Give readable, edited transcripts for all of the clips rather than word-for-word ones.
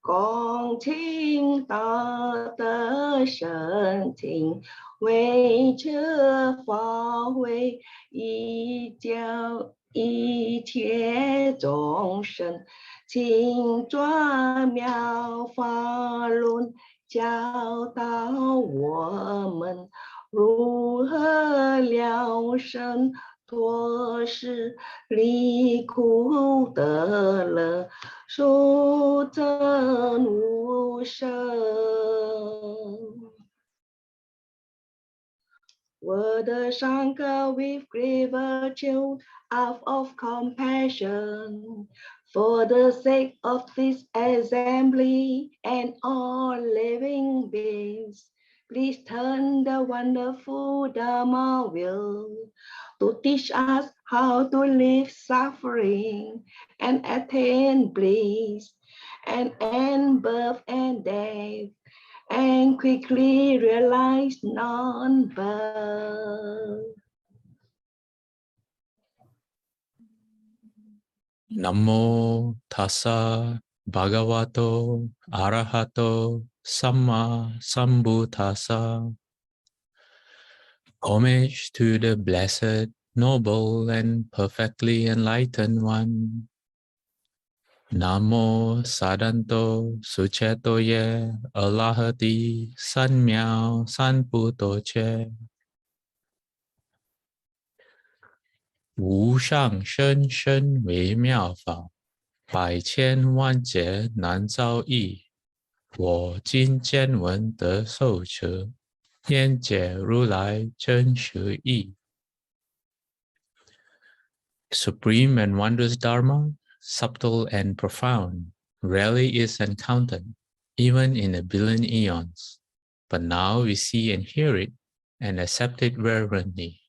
恭请大德圣听，为这法会一切众生，请转妙法轮，教导我们如何了生脱世，离苦得乐，殊证无生。Word Shankar with gratitude out of compassion for the sake of this assembly and all living beings. Please turn the wonderful Dharma wheel to teach us how to live suffering and attain bliss and end birth and death, and quickly realize non-birth. Namo tassa bhagavato arahato samma sambuddhassa. Homage to the blessed, noble, and perfectly enlightened one. Namo sadanto suchetoye alahati sanmyao sanputoche. 无上甚深微妙法，百千万劫难遭遇。我今见闻得受持，愿解如来真实义。Supreme and wondrous Dharma, subtle and profound, rarely is encountered, even in a billion eons. But now we see and hear it and accept it reverently.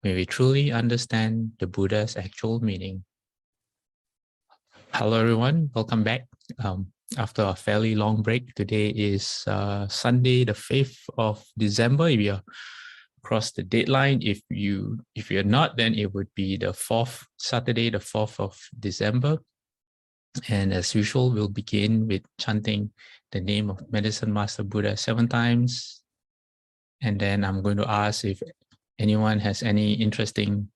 May we truly understand the Buddha's actual meaning. Hello, everyone. Welcome back. After a fairly long break, today is Sunday, the 5th of December. We are across the deadline. If you're not, then it would be the 4th, Saturday, the 4th of December. And as usual, we'll begin with chanting the name of Medicine Master Buddha 7 times. And then I'm going to ask if anyone has any interesting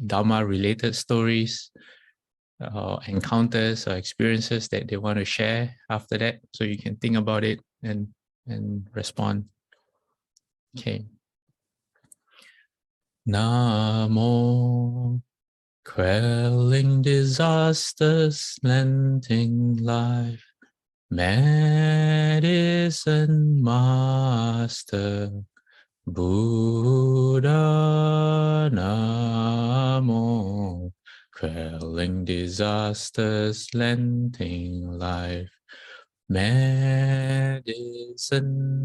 Dharma-related stories, encounters or experiences that they want to share after that, so you can think about it and respond. Okay. Namo, quelling disasters, lengthening life, medicine master Buddha. Namo, quelling disasters, lengthening life, medicine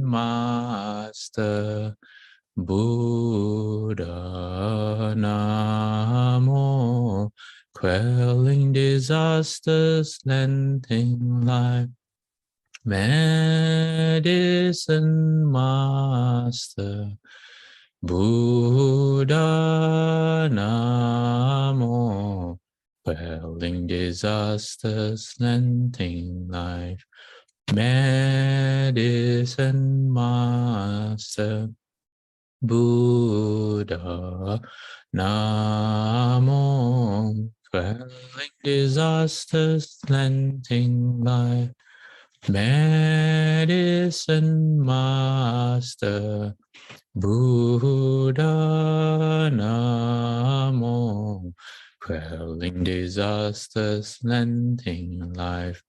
master Buddha. Namo, quelling disasters, lengthening life, medicine master Buddha. Namo, quelling disasters, lengthening life, medicine master Buddha. Namo, quelling disasters, lengthening life, medicine master Buddha. Namo, quelling disasters, lengthening life,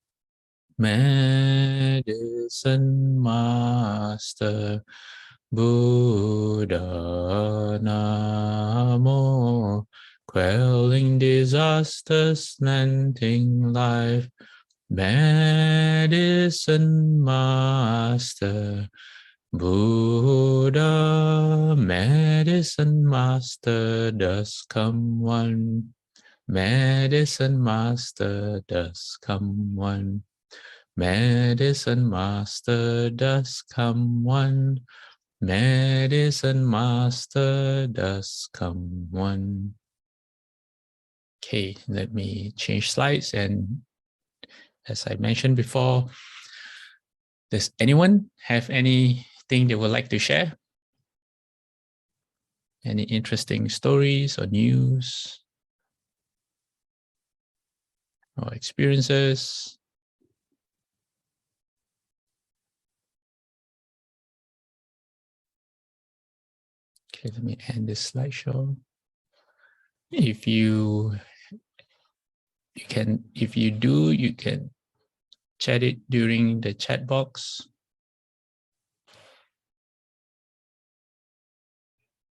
medicine master Buddha. Namo, quelling disasters, lengthening life, medicine master Buddha. Medicine master does come one, medicine master does come one, medicine master does come one, medicine master does come one. Okay, let me change slides and as I mentioned before, does anyone have anything they would like to share? Any interesting stories or news or experiences? Okay, let me end this slideshow. If you can, if you do, you can chat it during the chat box.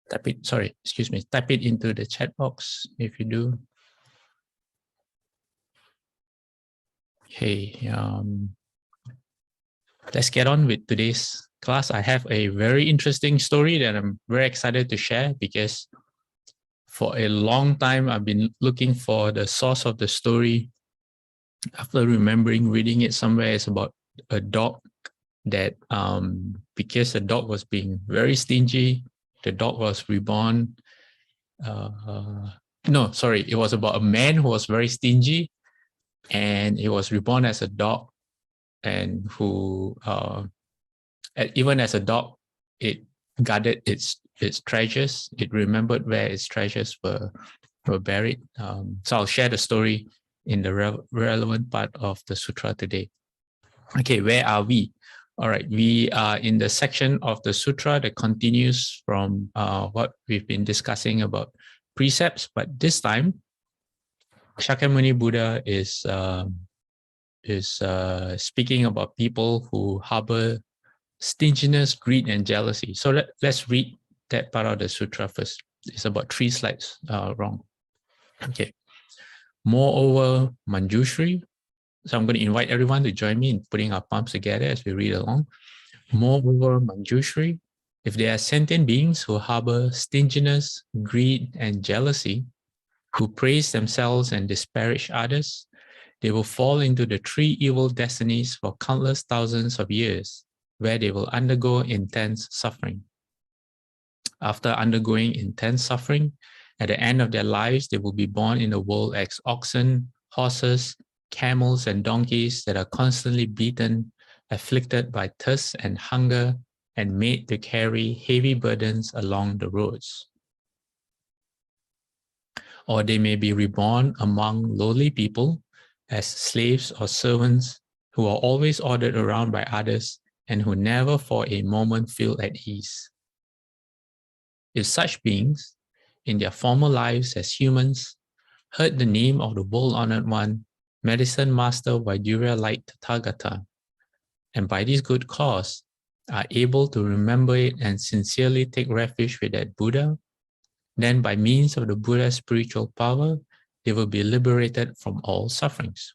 Type it, sorry, excuse me, type it into the chat box if you do. Okay, let's get on with today's class. I have a very interesting story that I'm very excited to share because for a long time, I've been looking for the source of the story. After remembering reading it somewhere, it's about a dog that because the dog was being very stingy, the dog was reborn. No, sorry, it was about a man who was very stingy and he was reborn as a dog, and who even as a dog, it guarded its treasures. It remembered where its treasures were buried. So I'll share the story in the relevant part of the sutra today. Okay, where are we? All right, we are in the section of the sutra that continues from what we've been discussing about precepts, but this time Shakyamuni Buddha is speaking about people who harbor stinginess, greed, and jealousy. So let's read that part of the sutra first. It's about 3 slides wrong. Okay. Moreover, Manjushri. So I'm going to invite everyone to join me in putting our palms together as we read along. Moreover, Manjushri, if there are sentient beings who harbor stinginess, greed, and jealousy, who praise themselves and disparage others, they will fall into the 3 evil destinies for countless thousands of years, where they will undergo intense suffering. After undergoing intense suffering, at the end of their lives, they will be born in the world as oxen, horses, camels, and donkeys that are constantly beaten, afflicted by thirst and hunger, and made to carry heavy burdens along the roads. Or they may be reborn among lowly people as slaves or servants who are always ordered around by others and who never for a moment feel at ease. If such beings, in their former lives as humans, heard the name of the world-honored one, medicine master Vaidurya Light Tathagata, and by this good cause are able to remember it and sincerely take refuge with that Buddha, then by means of the Buddha's spiritual power, they will be liberated from all sufferings.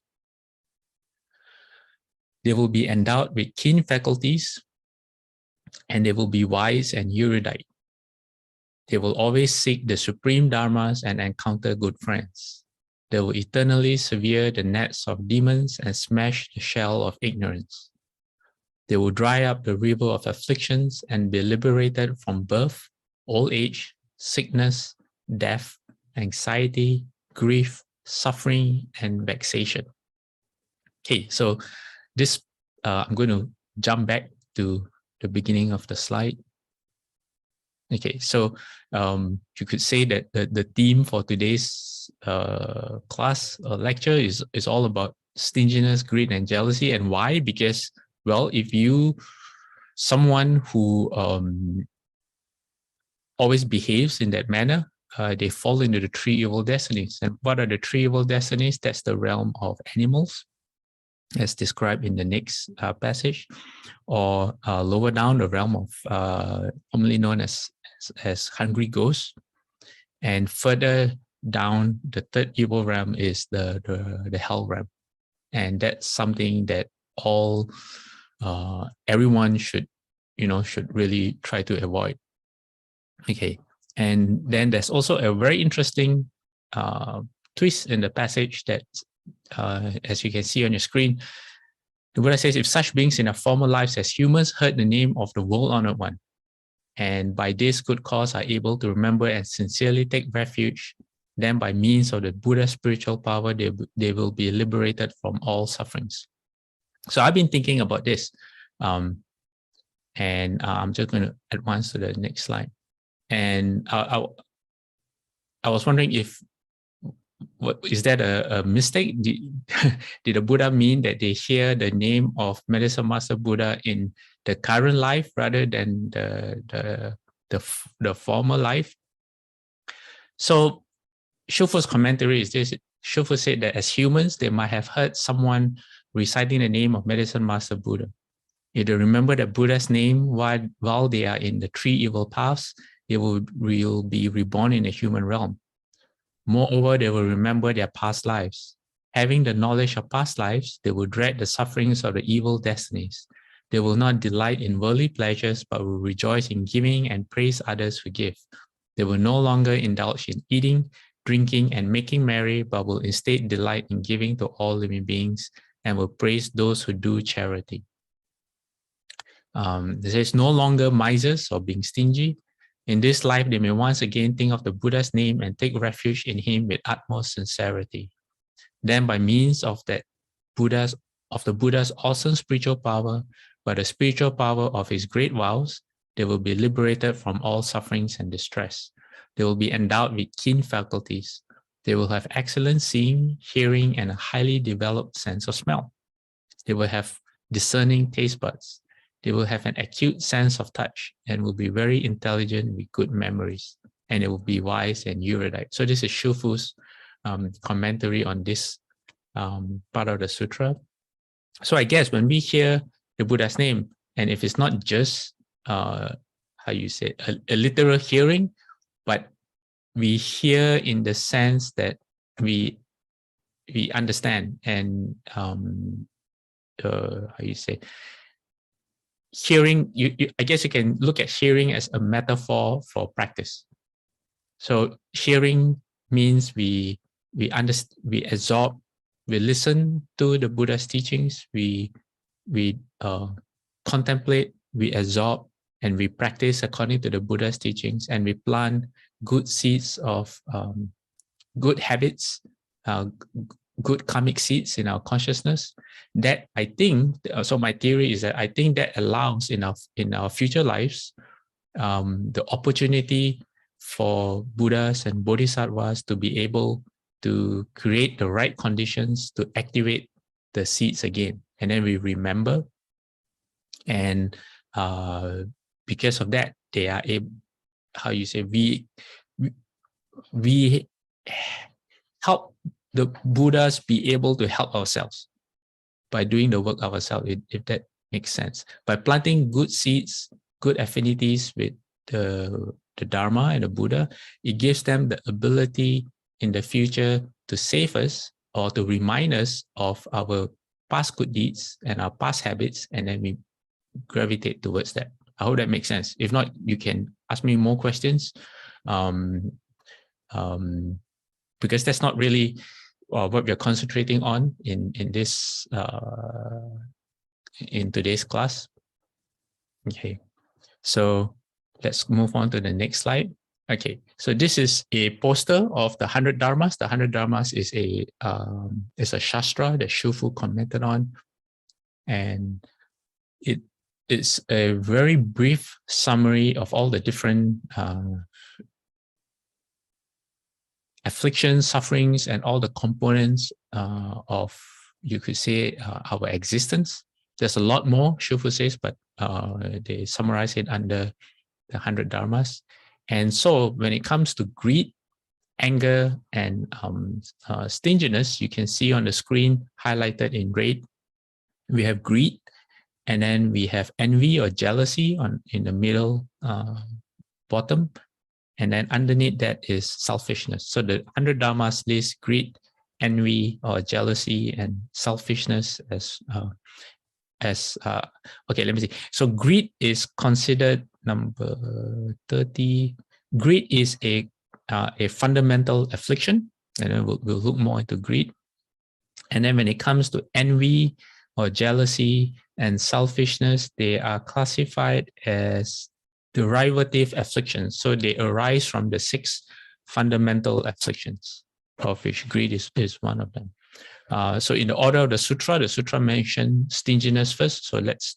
They will be endowed with keen faculties, and they will be wise and erudite. They will always seek the supreme dharmas and encounter good friends. They will eternally sever the nets of demons and smash the shell of ignorance. They will dry up the river of afflictions and be liberated from birth, old age, sickness, death, anxiety, grief, suffering, and vexation. Okay, so this, I'm going to jump back to the beginning of the slide. Okay, so you could say that the theme for today's class lecture is all about stinginess, greed, and jealousy. And why? Because, well, if you, someone who always behaves in that manner, they fall into the 3 evil destinies. And what are the 3 evil destinies? That's the realm of animals, as described in the next passage, or lower down, the realm of commonly known as hungry ghosts, and further down, the 3rd evil realm is the hell realm, and that's something that all everyone should really try to avoid. Okay, and then there's also a very interesting twist in the passage that, as you can see on your screen, the Buddha says, if such beings in their former lives as humans heard the name of the world-honored one, and by this good cause are able to remember and sincerely take refuge Then by means of the Buddha's spiritual power, they will be liberated from all sufferings. So I've been thinking about this. And I'm just going to advance to the next slide. And I was wondering if, is that a mistake? Did the Buddha mean that they hear the name of Medicine Master Buddha in the current life rather than the former life? So Shufu's commentary is this. Shufu said that as humans, they might have heard someone reciting the name of Medicine Master Buddha. If they remember the Buddha's name while they are in the three evil paths, they will be reborn in the human realm. Moreover, they will remember their past lives. Having the knowledge of past lives, they will dread the sufferings of the evil destinies. They will not delight in worldly pleasures, but will rejoice in giving and praise others who give. They will no longer indulge in eating, drinking, and making merry, but will instead delight in giving to all living beings and will praise those who do charity. There is no longer misers or being stingy. In this life, they may once again think of the Buddha's name and take refuge in him with utmost sincerity. Then by means of the Buddha's awesome spiritual power, by the spiritual power of his great vows, they will be liberated from all sufferings and distress. They will be endowed with keen faculties. They will have excellent seeing, hearing, and a highly developed sense of smell. They will have discerning taste buds. They will have an acute sense of touch and will be very intelligent with good memories, and they will be wise and erudite. So this is Shufu's commentary on this part of the sutra. So I guess when we hear the Buddha's name, and if it's not just a literal hearing, but we hear in the sense that we understand and hearing, I guess you can look at hearing as a metaphor for practice. So hearing means we understand, we absorb, we listen to the Buddha's teachings, we contemplate, we absorb, and we practice according to the Buddha's teachings, and we plant good seeds of good habits, good karmic seeds in our consciousness. That I think, so my theory is that I think that allows in our future lives the opportunity for Buddhas and Bodhisattvas to be able to create the right conditions to activate the seeds again. And then we remember, and because of that, they are able, we help the Buddhas be able to help ourselves by doing the work ourselves, if that makes sense. By planting good seeds, good affinities with the Dharma and the Buddha, it gives them the ability in the future to save us or to remind us of our past good deeds and our past habits, and then we gravitate towards that. I hope that makes sense. If not, you can ask me more questions, because that's not really what we're concentrating on in this in today's class. Okay, so let's move on to the next slide. Okay, so this is a poster of the 100 Dharmas. The 100 Dharmas is a shastra that Shufu commented on, and it's a very brief summary of all the different afflictions, sufferings, and all the components of, you could say, our existence. There's a lot more, Shufu says, but they summarize it under the 100 Dharmas. And so when it comes to greed, anger, and stinginess, you can see on the screen highlighted in red, we have greed, and then we have envy or jealousy in the middle bottom. And then underneath that is selfishness. So the 100 Dharmas list greed, envy, or jealousy, and selfishness as okay, let me see. So greed is considered number 30. Greed is a fundamental affliction, and then we'll look more into greed. And then when it comes to envy or jealousy and selfishness, they are classified as derivative afflictions. So they arise from the 6 fundamental afflictions, of which greed is one of them. So in the order of the sutra mentioned stinginess first. So let's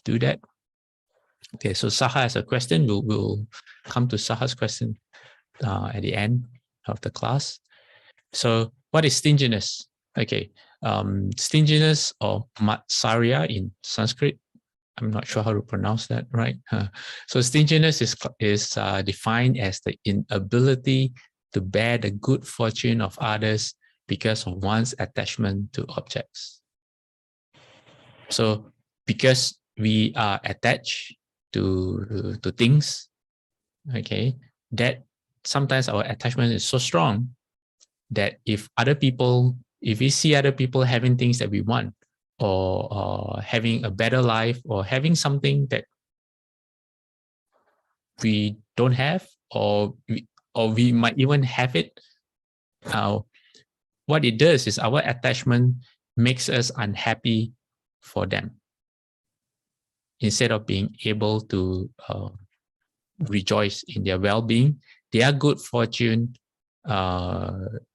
do that. Okay, so Saha has a question. We'll come to Saha's question at the end of the class. So what is stinginess? Okay, stinginess or matsarya in Sanskrit. I'm not sure how to pronounce that right. So stinginess is defined as the inability to bear the good fortune of others because of one's attachment to objects. So because we are attached to things, okay, that sometimes our attachment is so strong that if we see other people having things that we want, or having a better life, or having something that we don't have, or we might even have it, what it does is our attachment makes us unhappy for them instead of being able to rejoice in their well-being. Their good fortune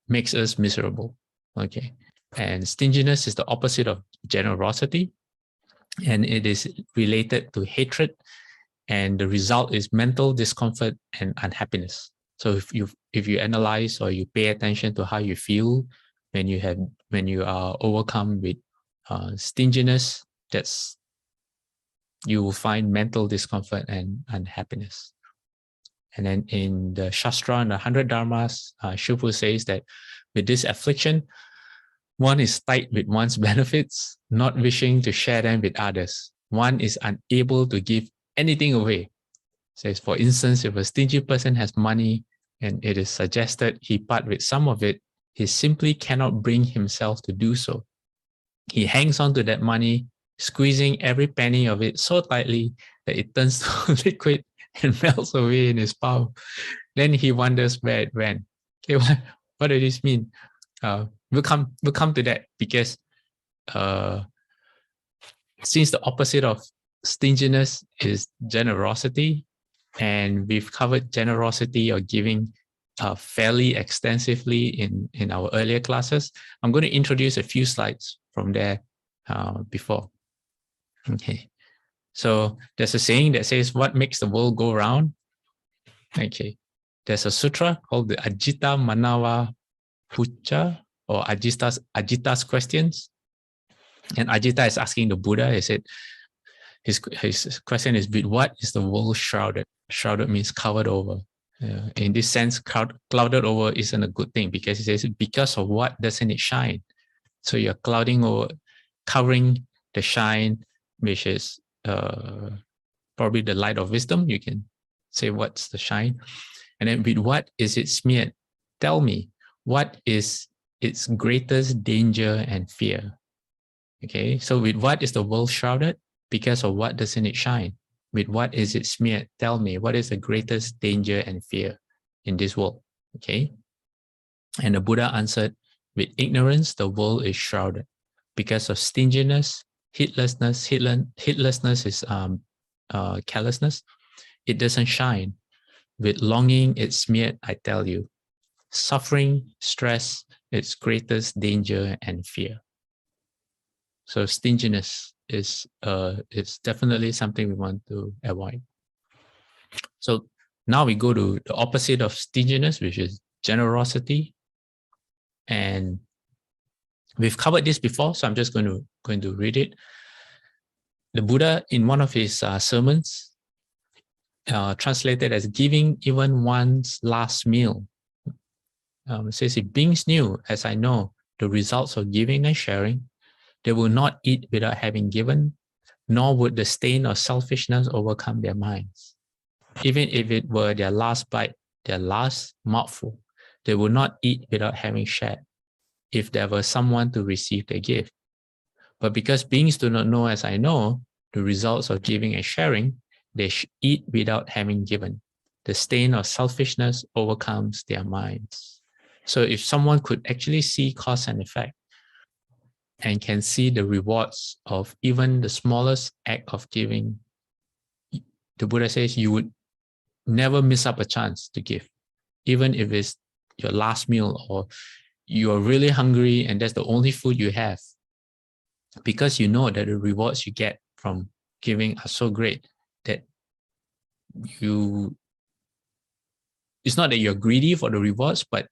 makes us miserable. Okay, and stinginess is the opposite of generosity, and it is related to hatred, and the result is mental discomfort and unhappiness. So if you analyze or you pay attention to how you feel when you are overcome with stinginess, you will find mental discomfort and unhappiness. And then in the Shastra and the 100 Dharmas, Shupu says that with this affliction, one is tight with one's benefits, not wishing to share them with others. One is unable to give anything away. It says, for instance, if a stingy person has money and it is suggested he part with some of it, he simply cannot bring himself to do so. He hangs on to that money, squeezing every penny of it so tightly that it turns to liquid and melts away in his palm. Then he wonders where it went. Okay, what does this mean? We'll come to that, because since the opposite of stinginess is generosity, and we've covered generosity or giving fairly extensively in our earlier classes, I'm going to introduce a few slides from there before. Okay, so there's a saying that says, what makes the world go round? Okay, there's a sutra called the Ajita Manawa Pucha, or Ajita's questions. And Ajita is asking the Buddha, he said, his question is, with what is the world shrouded? Shrouded means covered over. In this sense, clouded over isn't a good thing, because he says, because of what doesn't it shine? So you're covering the shine, which is probably the light of wisdom. You can say, what's the shine? And then with what is it smeared? Tell me, what is its greatest danger and fear? Okay, so with what is the world shrouded? Because of what doesn't it shine? With what is it smeared? Tell me, what is the greatest danger and fear in this world? Okay, and the Buddha answered, with ignorance, the world is shrouded. Because of stinginess, heedlessness is carelessness, it doesn't shine. With longing, it's smeared, I tell you. Suffering, stress, its greatest danger and fear. So stinginess is definitely something we want to avoid. So now we go to the opposite of stinginess, which is generosity. And we've covered this before, so I'm just going to read it. The Buddha, in one of his sermons, translated as giving even one's last meal, says, if beings knew, as I know, the results of giving and sharing, they will not eat without having given, nor would the stain of selfishness overcome their minds. Even if it were their last bite, their last mouthful, they would not eat without having shared, if there were someone to receive their gift. But because beings do not know, as I know, the results of giving and sharing, they eat without having given. The stain of selfishness overcomes their minds. So if someone could actually see cause and effect, and can see the rewards of even the smallest act of giving, the Buddha says you would never miss up a chance to give. even if it's your last meal or you're really hungry and that's the only food you have, because you know that the rewards you get from giving are so great that it's not that you're greedy for the rewards, but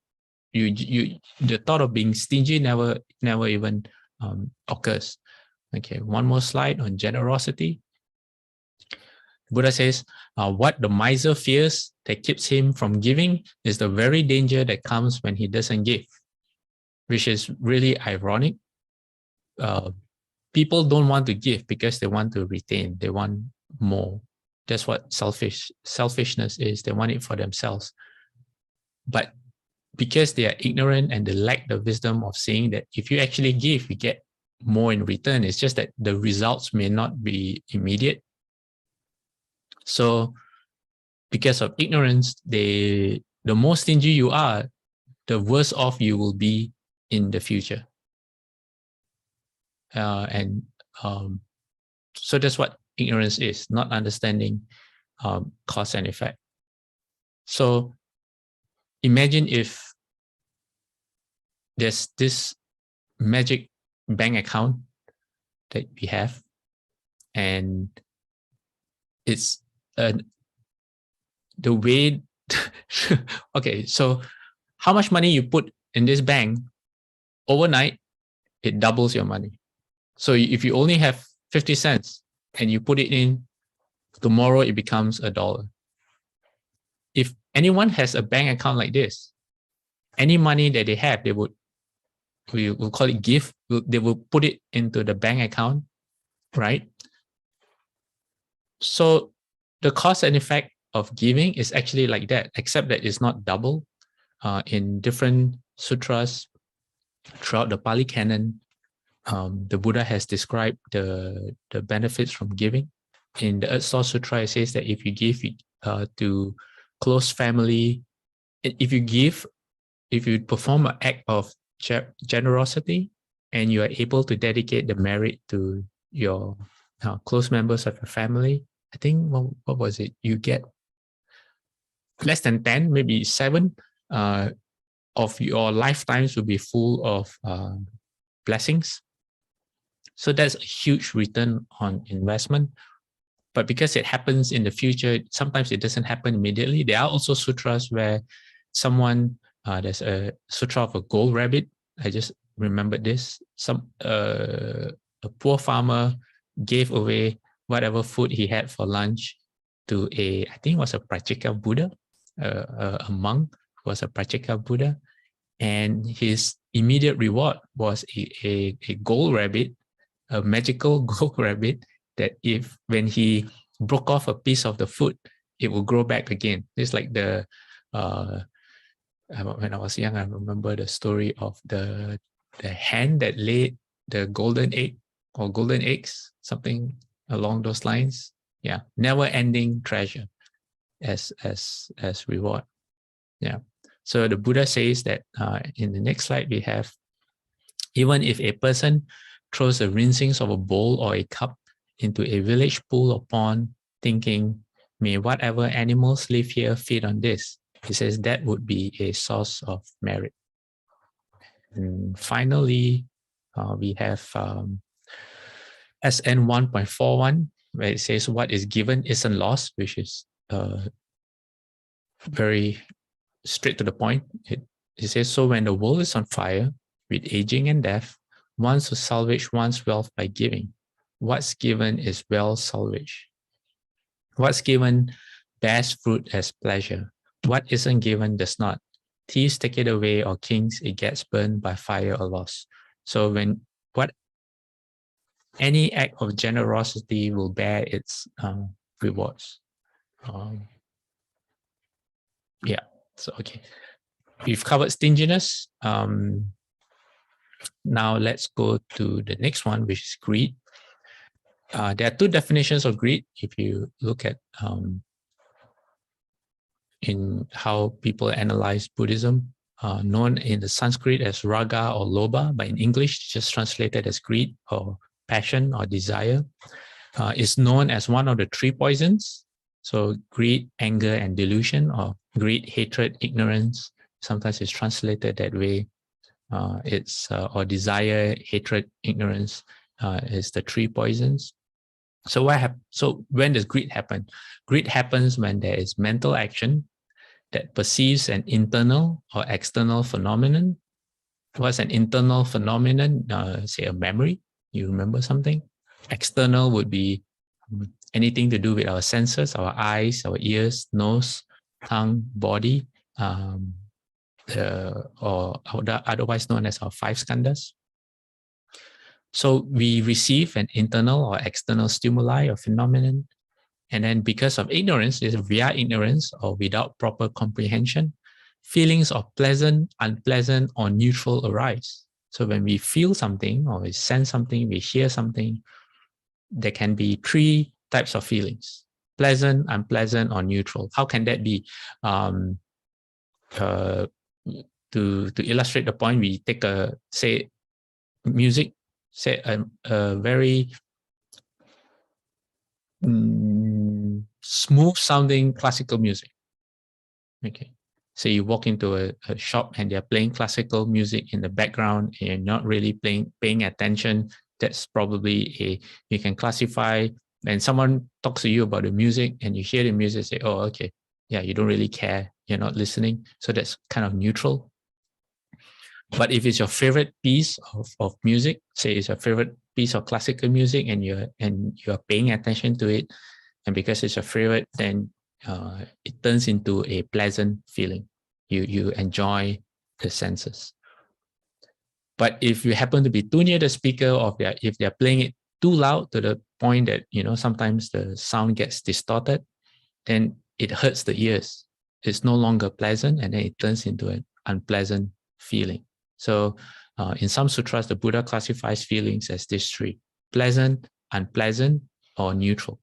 the thought of being stingy never even occurs. Okay, one more slide on generosity. Buddha says, what the miser fears that keeps him from giving is the very danger that comes when he doesn't give, which is really ironic. People don't want to give because they want to retain, they want more. That's what selfishness is. They want it for themselves. But because they are ignorant and they lack the wisdom of seeing that if you actually give, you get more in return. It's just that the results may not be immediate. So because of ignorance, the more stingy you are, the worse off you will be in the future. So that's what ignorance is, not understanding cause and effect. So imagine if there's this magic bank account that we have, and it's the way okay, so how much money you put in this bank overnight, it doubles your money. So if you only have 50 cents and you put it in, tomorrow it becomes $1. If anyone has a bank account like this, any money that they have, we will call it gift, they will put it into the bank account, right? So the cause and effect of giving is actually like that, except that it's not double. In different sutras throughout the Pali Canon, the Buddha has described the benefits from giving. In the Earth Source Sutra, it says that if you give to close family, if you perform an act of generosity and you are able to dedicate the merit to your close members of your family, I think, what was it? You get less than 10, maybe 7 of your lifetimes will be full of blessings. So that's a huge return on investment. But because it happens in the future, sometimes it doesn't happen immediately. There are also sutras where someone, there's a sutra of a gold rabbit. I just remembered this. A poor farmer gave away whatever food he had for lunch to I think it was a Prachika Buddha, a monk who was a Prachika Buddha. And his immediate reward was a gold rabbit, a magical gold rabbit, that when he broke off a piece of the food, it will grow back again. It's like when I was young, I remember the story of the hen that laid the golden egg or golden eggs, something along those lines. Yeah, never-ending treasure as reward. Yeah. So the Buddha says that in the next slide we have, even if a person throws the rinsings of a bowl or a cup into a village pool or pond, thinking, may whatever animals live here feed on this, he says that would be a source of merit. And finally, we have SN 1.41, where it says what is given isn't lost, which is very straight to the point. It says, so when the world is on fire with aging and death, one should salvage one's wealth by giving. What's given is well salvaged. What's given bears fruit as pleasure. What isn't given does not. Thieves take it away, or kings, it gets burned by fire or lost. So any act of generosity will bear its rewards. Yeah, so okay. We've covered stinginess. Now let's go to the next one, which is greed. There are 2 definitions of greed. If you look at in how people analyze Buddhism, known in the Sanskrit as raga or lobha, but in English just translated as greed or passion or desire, is known as one of the 3 poisons. So greed, anger, and delusion, or greed, hatred, ignorance, sometimes it's translated that way. Or desire, hatred, ignorance is the three poisons. So so when does greed happen? Greed happens when there is mental action that perceives an internal or external phenomenon. What's an internal phenomenon? Say a memory, you remember something. External would be anything to do with our senses, our eyes, our ears, nose, tongue, body, or otherwise known as our five skandhas. So we receive an internal or external stimuli or phenomenon, and then because of ignorance, via ignorance or without proper comprehension, feelings of pleasant, unpleasant, or neutral arise. So when we feel something or we sense something, we hear something, there can be three types of feelings: pleasant, unpleasant, or neutral. How can that be? To illustrate the point, we take say music, say a very smooth sounding classical music. Okay. So you walk into a shop and they're playing classical music in the background and you're not really paying attention. That's probably you can classify, and someone talks to you about the music and you hear the music, say, oh, okay. Yeah, you don't really care. You're not listening. So that's kind of neutral. But if it's your favorite piece of music, say it's your favorite piece of classical music and you're paying attention to it, and because it's your favorite, then it turns into a pleasant feeling. You enjoy the senses. But if you happen to be too near the speaker, or if they're playing it too loud to the point that sometimes the sound gets distorted, then it hurts the ears. It's no longer pleasant, and then it turns into an unpleasant feeling. So in some sutras, the Buddha classifies feelings as these three: pleasant, unpleasant, or neutral.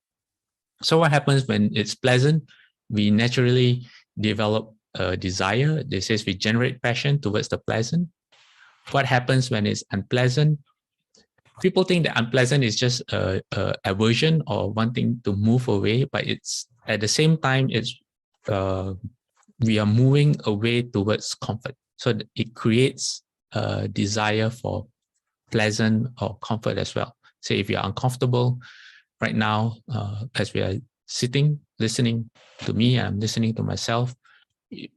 So what happens when it's pleasant? We naturally develop a desire. This is, we generate passion towards the pleasant. What happens when it's unpleasant? People think that unpleasant is just a aversion or wanting to move away, but it's at the same time, we are moving away towards comfort. So it creates a desire for pleasant or comfort as well. Say if you're uncomfortable right now, as we are sitting, listening to me, I'm listening to myself.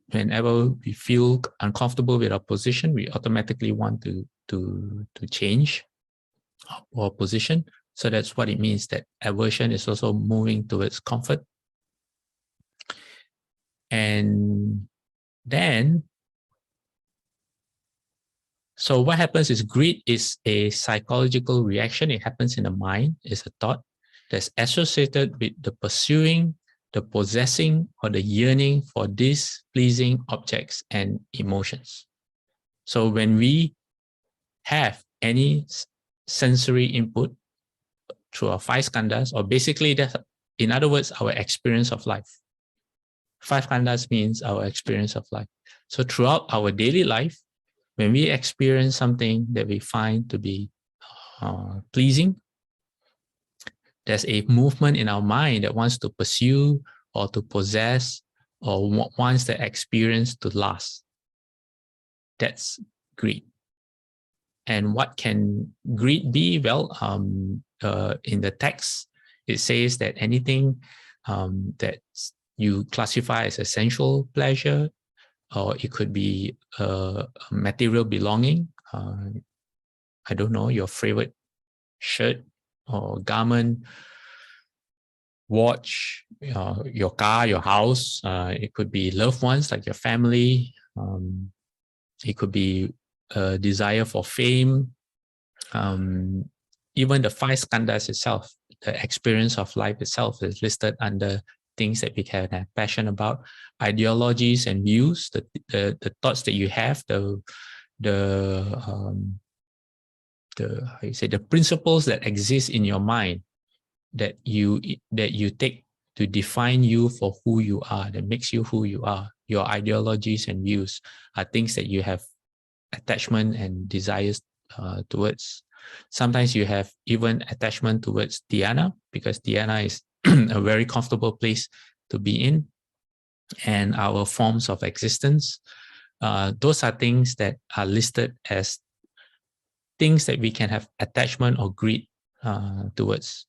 Whenever we feel uncomfortable with our position, we automatically want to change our position. So that's what it means, that aversion is also moving towards comfort. And then, so what happens is greed is a psychological reaction. It happens in the mind. It's a thought that's associated with the pursuing, the possessing, or the yearning for displeasing objects and emotions. So when we have any sensory input through our five skandhas, or basically that's, in other words, our experience of life. Five skandhas means our experience of life. So throughout our daily life, when we experience something that we find to be pleasing, there's a movement in our mind that wants to pursue or to possess or wants the experience to last. That's greed. And what can greed be? Well, in the text, it says that anything that you classify as essential pleasure, or it could be a material belonging. I don't know, your favorite shirt or garment, watch, your car, your house. It could be loved ones like your family. It could be a desire for fame. Even the five skandhas itself, the experience of life itself, is listed under things that we can have passion about. Ideologies and views, the thoughts that you have, the how you say, the principles that exist in your mind that you take to define you for who you are, that makes you who you are. Your ideologies and views are things that you have attachment and desires towards. Sometimes you have even attachment towards dhyana, because dhyana is a very comfortable place to be in, and our forms of existence. Those are things that are listed as things that we can have attachment or greed towards.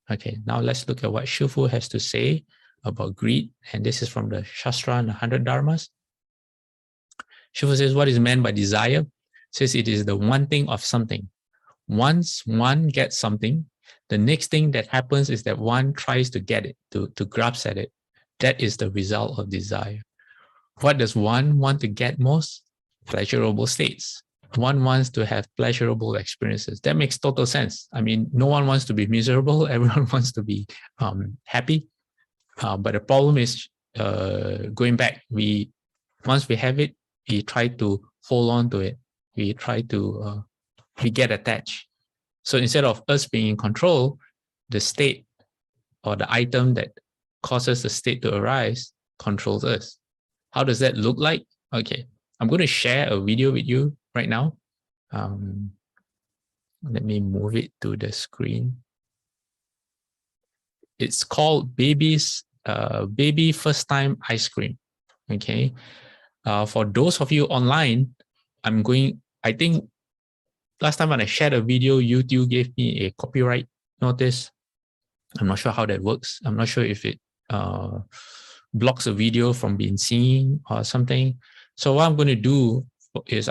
Okay, now let's look at what Shufu has to say about greed. And this is from the Shastra and the 100 Dharmas. Shufu says, what is meant by desire? Says it is the wanting of something. Once one gets something, the next thing that happens is that one tries to get it, to grasp at it. That is the result of desire. What does one want to get most? Pleasurable states. One wants to have pleasurable experiences. That makes total sense. I mean, no one wants to be miserable. Everyone wants to be happy. But the problem is going back. Once we have it, we try to hold on to it. We try to we get attached. So instead of us being in control, the state or the item that causes the state to arise controls us. How does that look like? Okay, I'm going to share a video with you right now. Let me move it to the screen. It's called Baby First Time Ice Cream. Okay, for those of you online, I think last time when I shared a video, YouTube gave me a copyright notice. I'm not sure how that works. I'm not sure if it blocks a video from being seen or something. So what I'm going to do is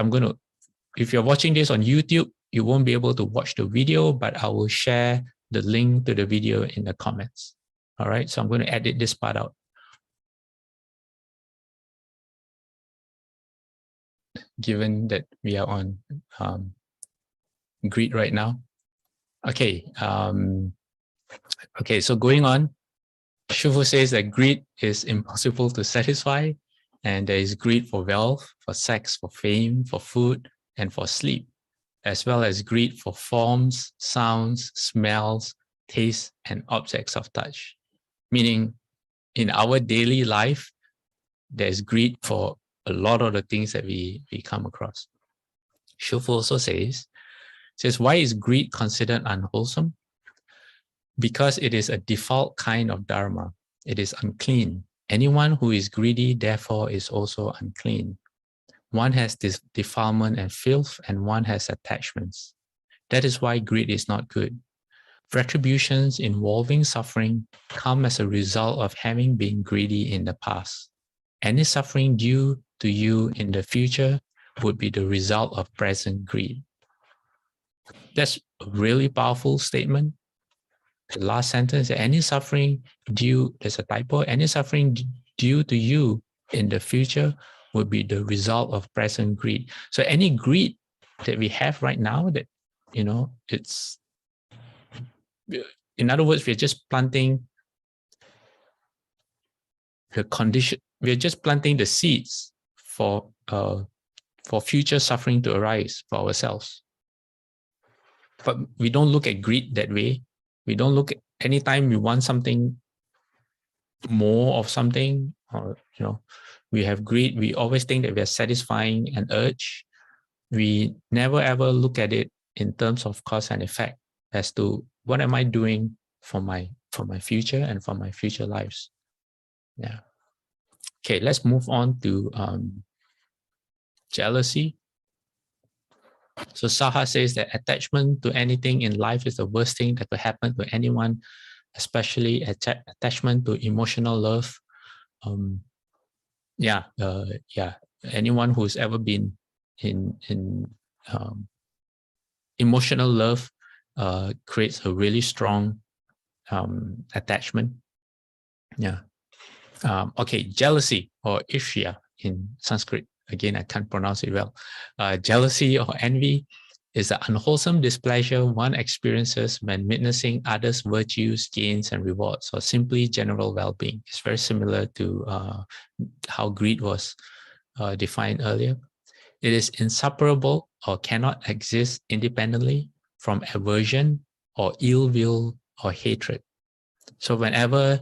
if you're watching this on YouTube, you won't be able to watch the video, but I will share the link to the video in the comments. All right, so I'm going to edit this part out. Given that we are on greed right now. Okay, okay, so going on, Shufu says that greed is impossible to satisfy, and there is greed for wealth, for sex, for fame, for food, and for sleep, as well as greed for forms, sounds, smells, tastes, and objects of touch. Meaning, in our daily life, there's greed for a lot of the things that we come across. Shufu also says, why is greed considered unwholesome? Because it is a default kind of dharma. It is unclean. Anyone who is greedy, therefore, is also unclean. One has this defilement and filth, and one has attachments. That is why greed is not good. Retributions involving suffering come as a result of having been greedy in the past. Any suffering due to you in the future would be the result of present greed. That's a really powerful statement. The last sentence, any suffering due, there's a typo, any suffering due to you in the future would be the result of present greed. So any greed that we have right now, that, you know, it's, in other words, we're just planting the condition, we're just planting the seeds for future suffering to arise for ourselves. But we don't look at greed that way. We don't look at anytime we want something more of something, or, you know, we have greed. We always think that we are satisfying an urge. We never ever look at it in terms of cause and effect as to what am I doing for my future and for my future lives. Yeah. Okay, let's move on to jealousy. So Saha says that attachment to anything in life is the worst thing that could happen to anyone, especially attachment to emotional love. Anyone who's ever been in emotional love creates a really strong attachment. Yeah. Okay, jealousy or ishya in Sanskrit. Again, I can't pronounce it well. Jealousy or envy is the unwholesome displeasure one experiences when witnessing others' virtues, gains, and rewards, or simply general well-being. It's very similar to how greed was defined earlier. It is inseparable or cannot exist independently from aversion or ill will or hatred. So whenever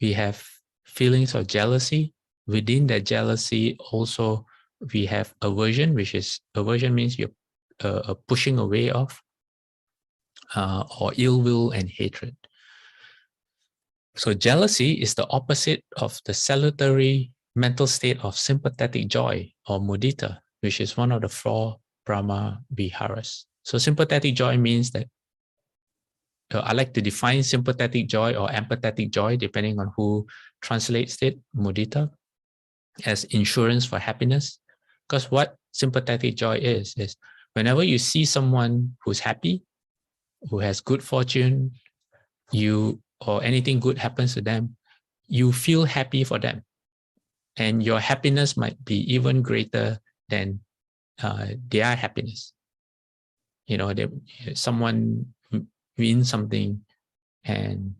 we have feelings of jealousy, within that jealousy also we have aversion, which is, aversion means you're pushing away of, or ill will and hatred. So jealousy is the opposite of the salutary mental state of sympathetic joy or mudita, which is one of the 4 Brahma Viharas. So sympathetic joy means that I like to define sympathetic joy or empathetic joy, depending on who translates it, mudita, as insurance for happiness. Because what sympathetic joy is whenever you see someone who's happy, who has good fortune, or anything good happens to them, you feel happy for them. And your happiness might be even greater than their happiness. Someone wins something, and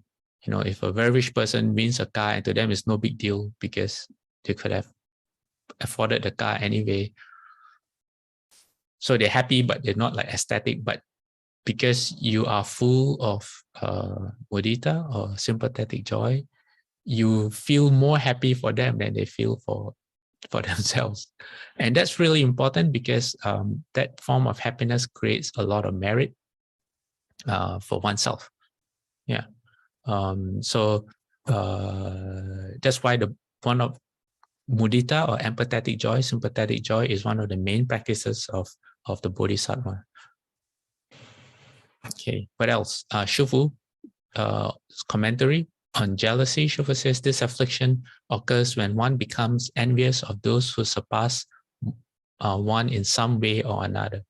if a very rich person wins a car, and to them it's no big deal because they could have afforded the car anyway. So they're happy, but they're not like ecstatic. But because you are full of mudita or sympathetic joy, you feel more happy for them than they feel for themselves. And that's really important because that form of happiness creates a lot of merit for oneself. Yeah. So that's why one of mudita or empathetic joy, sympathetic joy is one of the main practices of the Bodhisattva. Okay, what else? Shufu commentary on jealousy. Shufu says this affliction occurs when one becomes envious of those who surpass one in some way or another.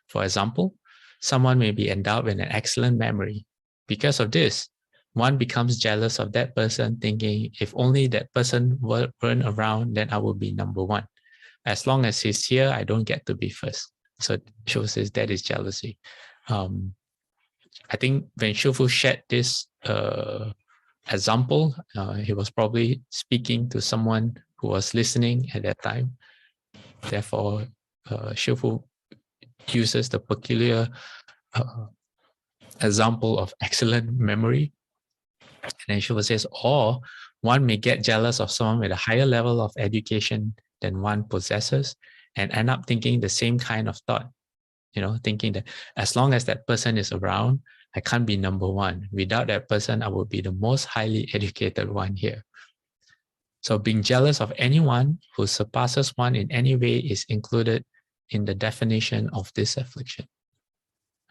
For example, someone may be endowed with an excellent memory. Because of this, one becomes jealous of that person, thinking if only that person weren't around, then I would be number one. As long as he's here, I don't get to be first. So Shufu says that is jealousy. I think when Shufu shared this example, he was probably speaking to someone who was listening at that time. Therefore, Shufu uses the peculiar example of excellent memory. And then Shufu says, or one may get jealous of someone with a higher level of education than one possesses and end up thinking the same kind of thought, thinking that as long as that person is around, I can't be number one. Without that person, I would be the most highly educated one here. So being jealous of anyone who surpasses one in any way is included in the definition of this affliction.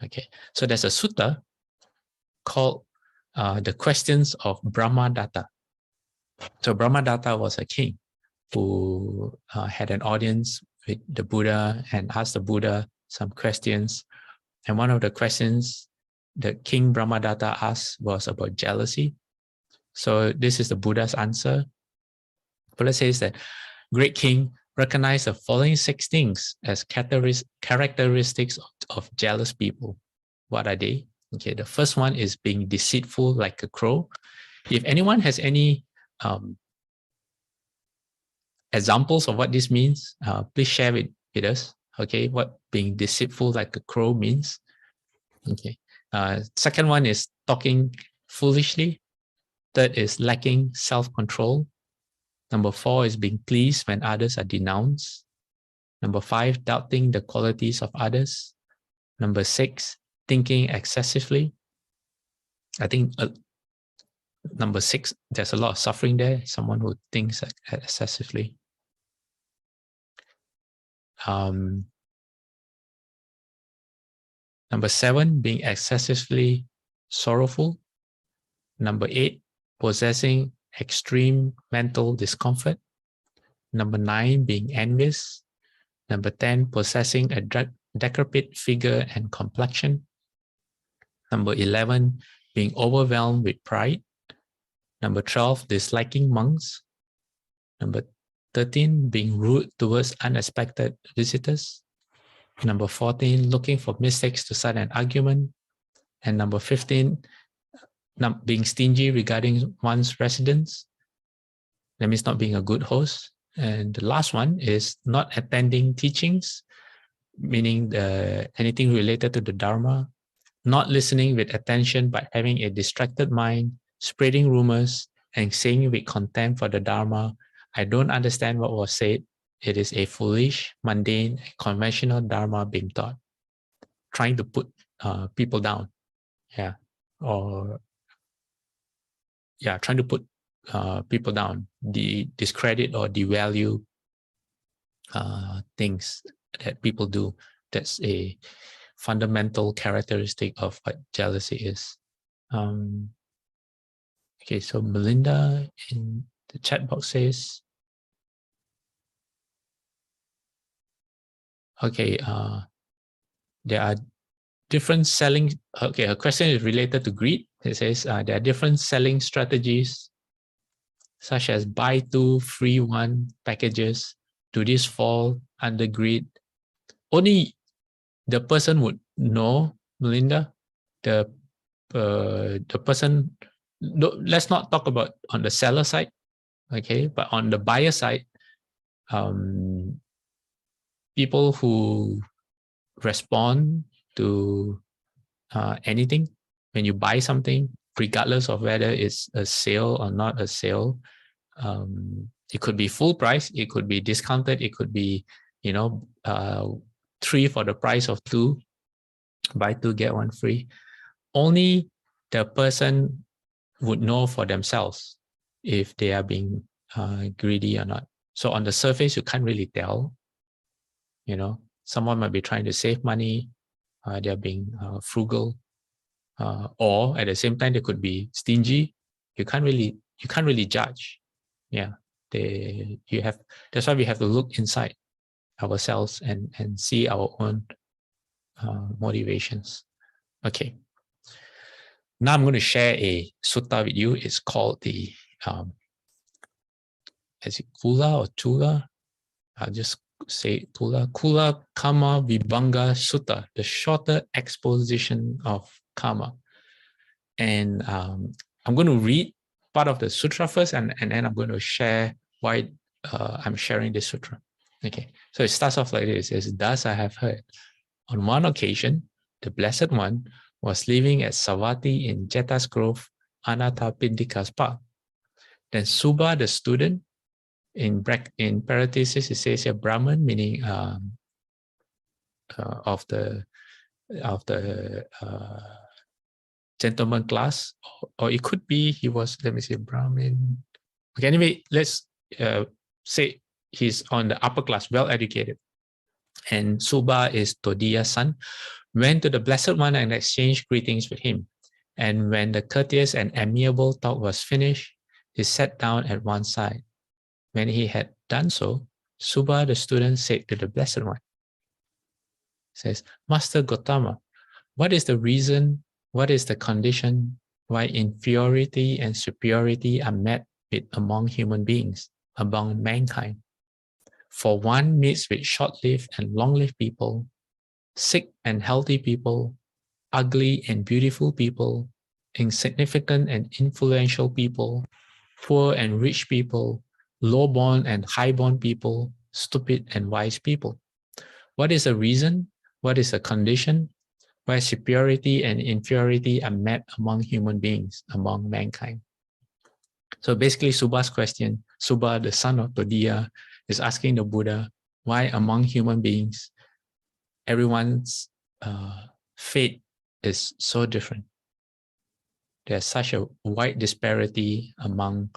Okay, so there's a sutta called the Questions of Brahmadatta. So Brahmadatta was a king who had an audience with the Buddha and asked the Buddha some questions. And one of the questions that King Brahmadatta asked was about jealousy. So this is the Buddha's answer. Buddha says that, great king, recognize the following 6 things as characteristics of jealous people. What are they? Okay, the first one is being deceitful like a crow. If anyone has any examples of what this means, please share it with us. Okay, what being deceitful like a crow means. Okay. Second one is talking foolishly. Third is lacking self-control. Number 4 is being pleased when others are denounced. Number 5, doubting the qualities of others. Number 6, thinking excessively. I think number 6, there's a lot of suffering there. Someone who thinks excessively. Number 7, being excessively sorrowful. Number 8, possessing extreme mental discomfort. Number 9, being envious. Number 10, possessing a decrepit figure and complexion. Number 11, being overwhelmed with pride. Number 12, disliking monks. Number 13, being rude towards unexpected visitors. Number 14, looking for mistakes to start an argument. And number 15, being stingy regarding one's residence. That means not being a good host. And the last one is not attending teachings, meaning anything related to the Dharma, not listening with attention but having a distracted mind, spreading rumors, and saying with contempt for the Dharma, I don't understand what was said. It is a foolish, mundane, conventional Dharma being taught. Trying to put people down. Yeah. Or trying to put people down, discredit or devalue things that people do. That's a fundamental characteristic of what jealousy is. Okay, so Melinda in the chat box says, okay, there are different selling, okay, her question is related to greed. It says there are different selling strategies such as buy two, free one packages. Do this fall under greed? Only the person would know, Melinda. The person, no, let's not talk about on the seller side, okay, but on the buyer side, people who respond to anything when you buy something, regardless of whether it's a sale or not a sale, it could be full price, it could be discounted, it could be, you know, 3 for the price of 2, buy 2 get 1 free. Only the person would know for themselves if they are being greedy or not. So on the surface, you can't really tell. You know, someone might be trying to save money, they're being frugal, or at the same time they could be stingy. You can't really judge. Yeah, that's why we have to look inside ourselves and see our own motivations. Okay. Now I'm going to share a sutta with you. It's called the is it Kula or Chula? I'll just say Kula. Kula Karma Vibhanga Sutta, the shorter exposition of karma. And I'm going to read part of the sutra first, and then I'm going to share why I'm sharing this sutra. Okay, so it starts off like this. It says, thus I have heard. On one occasion, the Blessed One was living at Savatthi in Jeta's Grove, Anathapindika's park. Then Subha, the student, in parentheses, it says a Brahman, meaning of the gentleman class, or it could be he was, let me say, Brahmin. Okay, anyway, let's say he's on the upper class, well educated. And Subha is Todiya's son, went to the Blessed One and exchanged greetings with him. And when the courteous and amiable talk was finished, he sat down at one side. When he had done so, Subha, the student, said to the Blessed One, says, Master Gautama, what is the reason, what is the condition why inferiority and superiority are met with among human beings, among mankind? For one meets with short-lived and long-lived people, sick and healthy people, ugly and beautiful people, insignificant and influential people, poor and rich people, low-born and high-born people, stupid and wise people. What is the reason? What is the condition why superiority and inferiority are met among human beings, among mankind? So basically, Subha's question, Subha, the son of Todiya, is asking the Buddha, why among human beings, everyone's fate is so different. There's such a wide disparity among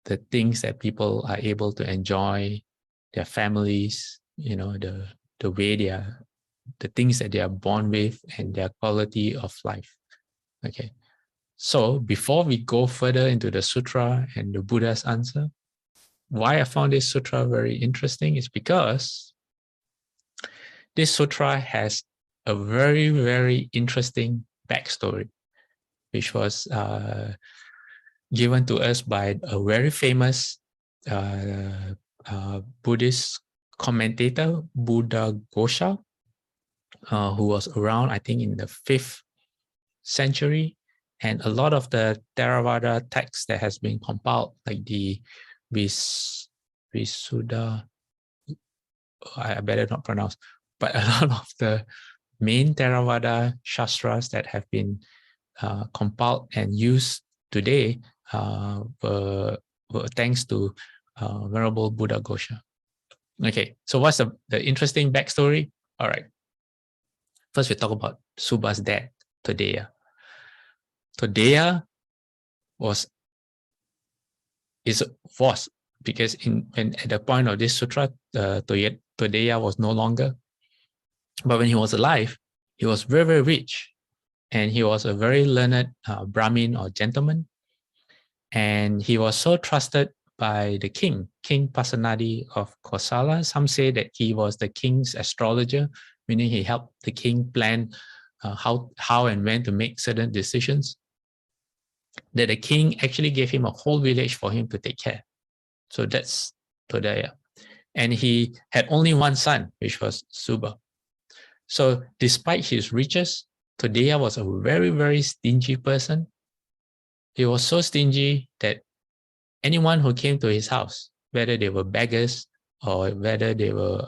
the things that people are able to enjoy, their families, you know, the way they are, the things that they are born with, and their quality of life. Okay. So before we go further into the sutra and the Buddha's answer, why I found this sutra very interesting is because this sutra has a very, very interesting backstory, which was given to us by a very famous Buddhist commentator, Buddha Ghosha, who was around, I think, in the 5th century. And a lot of the Theravada texts that has been compiled, like the Visuddha, I better not pronounce, but a lot of the main Theravada Shastras that have been compiled and used today were thanks to Venerable Buddha Ghosha. Okay, so what's the interesting backstory? All right. First, we talk about Subha's dad, Todeya. Todeya was was, because at the point of this sutra, Todeya was no longer. But when he was alive, he was very, very rich. And he was a very learned Brahmin or gentleman. And he was so trusted by the king, King Pasenadi of Kosala. Some say that he was the king's astrologer, meaning he helped the king plan how and when to make certain decisions. That the king actually gave him a whole village for him to take care. So that's Todeya. And he had only one son, which was Suba. So despite his riches, Todeya was a very, very stingy person. He was so stingy that anyone who came to his house, whether they were beggars or whether they were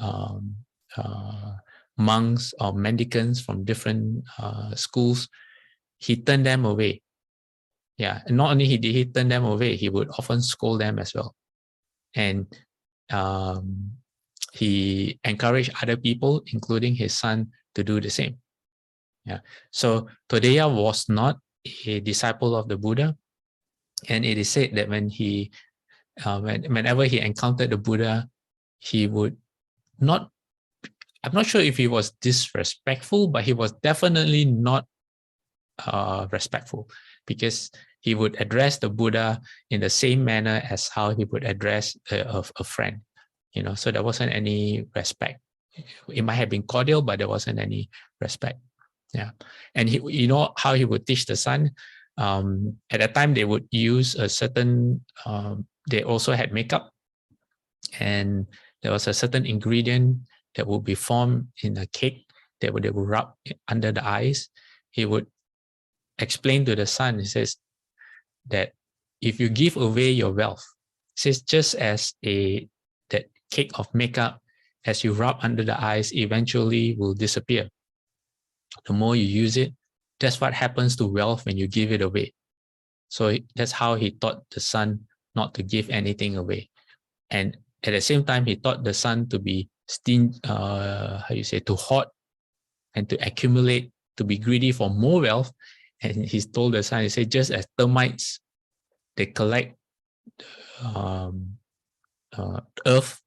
monks or mendicants from different schools, he turned them away. Yeah, and not only did he turn them away, he would often scold them as well. And he encouraged other people, including his son, to do the same. Yeah. So Todeya was not a disciple of the Buddha, and it is said that when whenever he encountered the Buddha, he would not. I'm not sure if he was disrespectful, but he was definitely not respectful, because he would address the Buddha in the same manner as how he would address a friend. So there wasn't any respect. It might have been cordial, but there wasn't any respect. Yeah. And he, how he would teach the son. At that time, they would use a certain, they also had makeup, and there was a certain ingredient that would be formed in a cake that they would rub under the eyes. He would explain to the son, he says that if you give away your wealth, he says just as that cake of makeup, as you rub under the eyes, eventually will disappear. The more you use it, that's what happens to wealth when you give it away. So that's how he taught the son not to give anything away. And at the same time, he taught the son to be to hoard and to accumulate, to be greedy for more wealth. And he told the son, he said, just as termites, they collect earth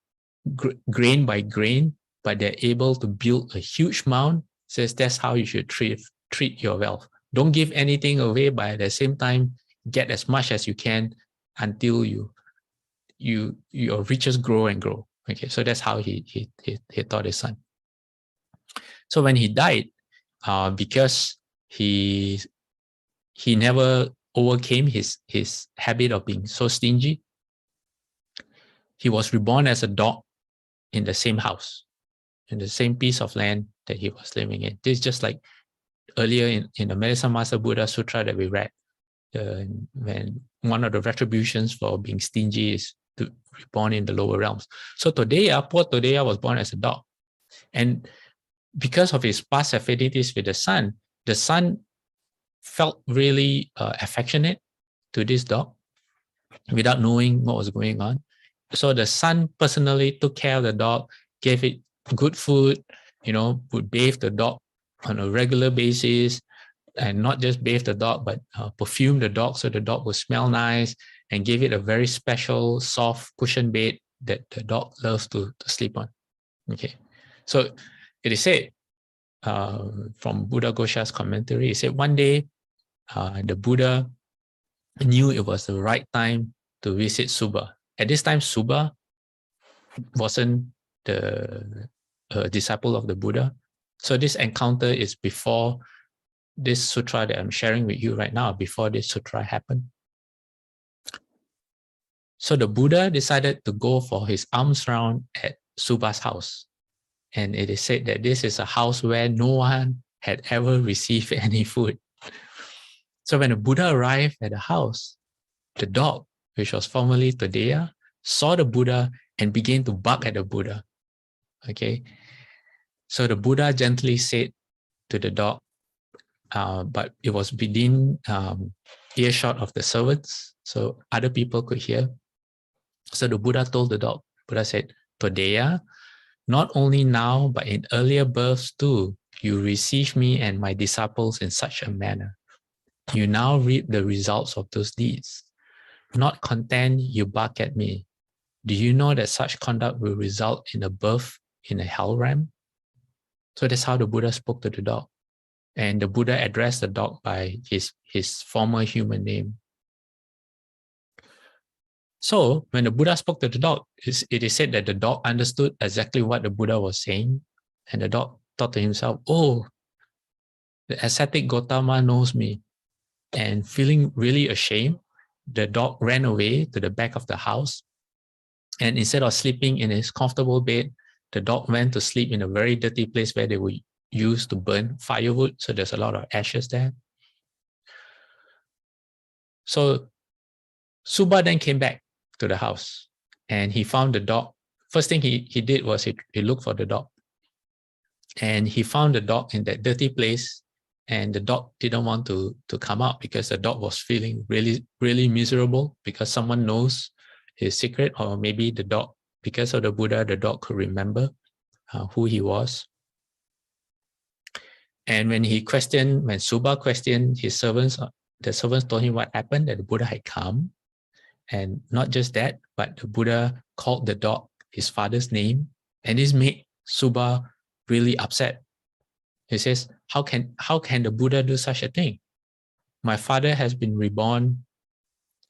grain by grain, but they're able to build a huge mound. Says that's how you should treat your wealth. Don't give anything away, but at the same time, get as much as you can until your riches grow and grow. Okay, so that's how he taught his son. So when he died, because he never overcame his habit of being so stingy, he was reborn as a dog in the same house, in the same piece of land that he was living in. This is just like earlier in the Medicine Master Buddha Sutra that we read, when one of the retributions for being stingy is to be born in the lower realms. So Todeya, poor Todeya, was born as a dog. And because of his past affinities with the son felt really affectionate to this dog without knowing what was going on. So the son personally took care of the dog, gave it good food, would bathe the dog on a regular basis, and not just bathe the dog, but perfume the dog so the dog would smell nice, and give it a very special soft cushion bed that the dog loves to sleep on. Okay, so it is said from Buddha Ghosha's commentary, it said one day the Buddha knew it was the right time to visit Suba. At this time, Suba wasn't the disciple of the Buddha. So this encounter is before this sutra that I'm sharing with you right now, before this sutra happened. So the Buddha decided to go for his alms round at Suba's house. And it is said that this is a house where no one had ever received any food. So when the Buddha arrived at the house, the dog, which was formerly Todeya, saw the Buddha and began to bark at the Buddha. Okay. So the Buddha gently said to the dog, but it was within earshot of the servants, so other people could hear. So the Buddha told the dog, Buddha said, Todeya, not only now, but in earlier births too, you receive me and my disciples in such a manner. You now reap the results of those deeds. Not content, you bark at me. Do you know that such conduct will result in a birth in a hell realm? So that's how the Buddha spoke to the dog. And the Buddha addressed the dog by his former human name. So when the Buddha spoke to the dog, it is said that the dog understood exactly what the Buddha was saying. And the dog thought to himself, oh, the ascetic Gautama knows me. And feeling really ashamed, the dog ran away to the back of the house. And instead of sleeping in his comfortable bed, the dog went to sleep in a very dirty place where they would use to burn firewood. So there's a lot of ashes there. So Suba then came back to the house and he found the dog. First thing he did was he looked for the dog. And he found the dog in that dirty place. And the dog didn't want to come out because the dog was feeling really, really miserable because someone knows his secret, or maybe the dog, because of the Buddha, the dog could remember who he was. And when Suba questioned his servants, the servants told him what happened, that the Buddha had come. And not just that, but the Buddha called the dog his father's name. And this made Suba really upset. He says, how can the Buddha do such a thing? My father has been reborn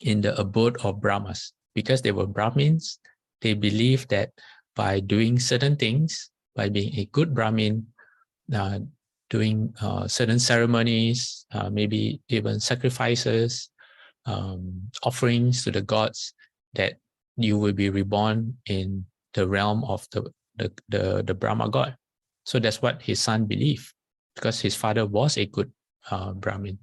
in the abode of Brahmas. Because they were Brahmins, they believed that by doing certain things, by being a good Brahmin, doing certain ceremonies, maybe even sacrifices, offerings to the gods, that you will be reborn in the realm of the Brahma god. So that's what his son believed, because his father was a good Brahmin.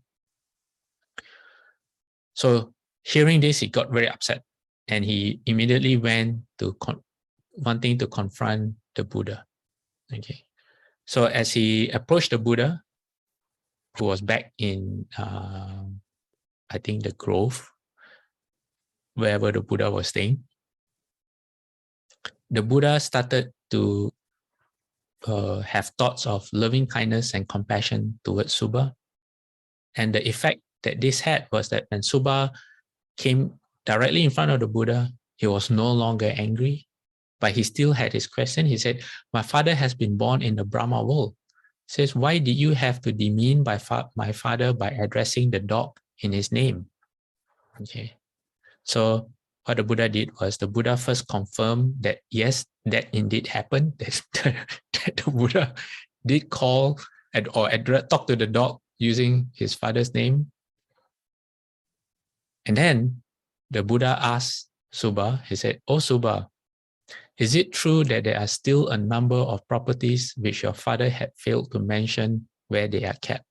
So hearing this, he got very upset, and he immediately went to wanting to confront the Buddha. Okay, so as he approached the Buddha, who was back in, I think, the grove, wherever the Buddha was staying, the Buddha started to have thoughts of loving kindness and compassion towards Suba. And the effect that this had was that when Suba came directly in front of the Buddha, he was no longer angry, but he still had his question. He said, my father has been born in the Brahma world. He says, why did you have to demean my father by addressing the dog in his name? Okay. So what the Buddha did was, the Buddha first confirmed that yes, that indeed happened, that the Buddha did call or talk to the dog using his father's name. And then the Buddha asked Suba, he said, oh Suba, is it true that there are still a number of properties which your father had failed to mention where they are kept?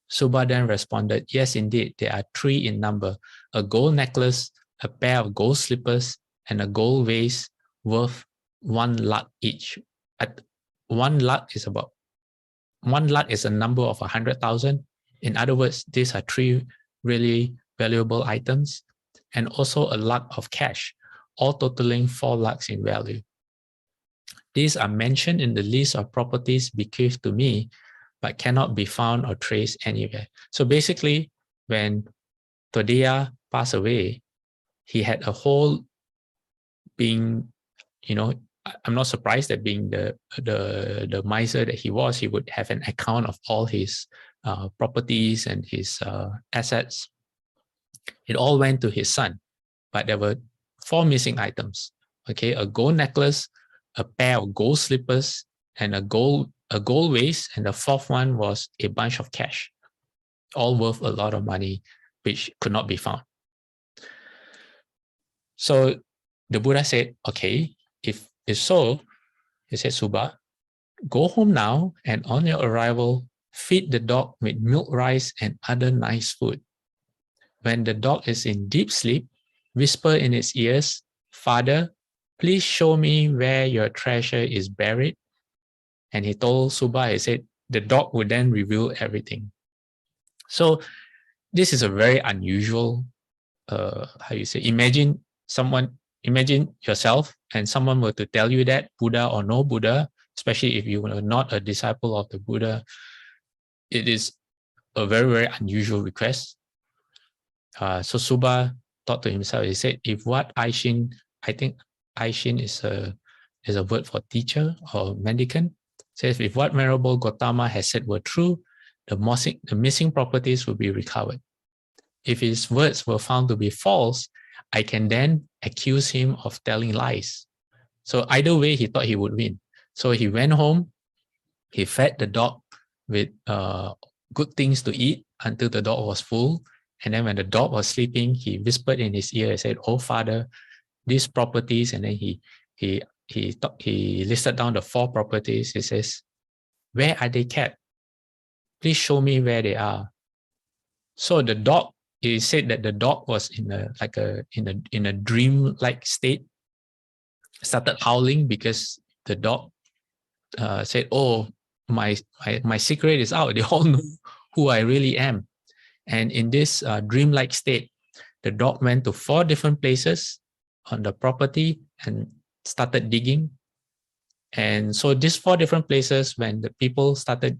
Suba then responded, yes, indeed, there are 3 in number: a gold necklace, a pair of gold slippers, and a gold vase worth 1 lakh each. 1 lakh is a number of 100,000. In other words, these are 3 really valuable items, and also a lakh of cash, all totaling 4 lakhs in value. These are mentioned in the list of properties bequeathed to me, but cannot be found or traced anywhere. So basically, when Todaya passed away, he had a whole, being, I'm not surprised that, being the miser that he was, he would have an account of all his properties and his assets. It all went to his son, but there were 4 missing items. Okay, a gold necklace, a pair of gold slippers, and a gold vase, and the 4th one was a bunch of cash, all worth a lot of money, which could not be found. So the Buddha said, okay, if so, he said, Suba, go home now, and on your arrival, feed the dog with milk rice and other nice food. When the dog is in deep sleep, whisper in its ears, Father, please show me where your treasure is buried. And he told Suba, he said, the dog would then reveal everything. So this is a very unusual, imagine yourself and someone were to tell you that, Buddha or no Buddha, especially if you are not a disciple of the Buddha, it is a very, very unusual request. So Suba thought to himself, he said, if what Aishin, I think Aishin is a word for teacher or mendicant, says if what Venerable Gautama has said were true, the missing properties will be recovered. If his words were found to be false, I can then accuse him of telling lies. So either way, he thought he would win. So he went home, he fed the dog with good things to eat until the dog was full. And then when the dog was sleeping, he whispered in his ear and said, "Oh, Father, these properties," and then he listed down the 4 properties. He says, "Where are they kept? Please show me where they are." So the dog, he said that the dog was in a dream-like state, started howling because the dog said, "Oh, my secret is out. They all know who I really am." And in this dream-like state, the dog went to 4 different places on the property and started digging. And so these 4 different places, when the people started,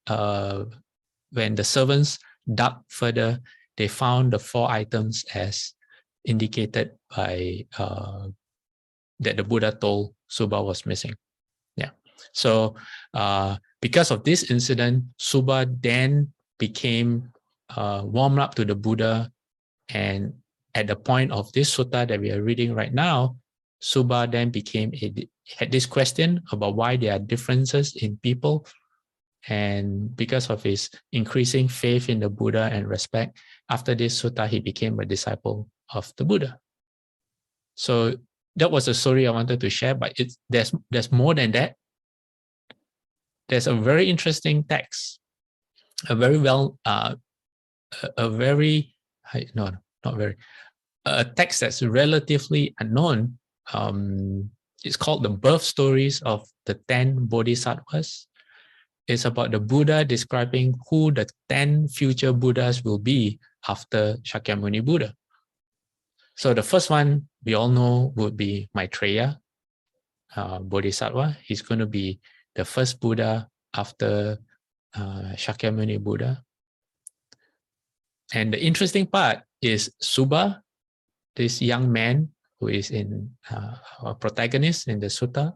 when the servants dug further, they found the 4 items as indicated by that the Buddha told Suba was missing. Yeah. So because of this incident, Suba then became warmed up to the Buddha, and at the point of this sutta that we are reading right now, Suba then had this question about why there are differences in people, and because of his increasing faith in the Buddha and respect, after this sutta, he became a disciple of the Buddha. So that was a story I wanted to share, but there's more than that. There's a very interesting text, a text that's relatively unknown. It's called The Birth Stories of the 10 Bodhisattvas. It's about the Buddha describing who the 10 future Buddhas will be after Shakyamuni Buddha. So the first one we all know would be Maitreya Bodhisattva. He's going to be the first Buddha after Shakyamuni Buddha. And the interesting part is Suba, this young man who is in our protagonist in the sutta,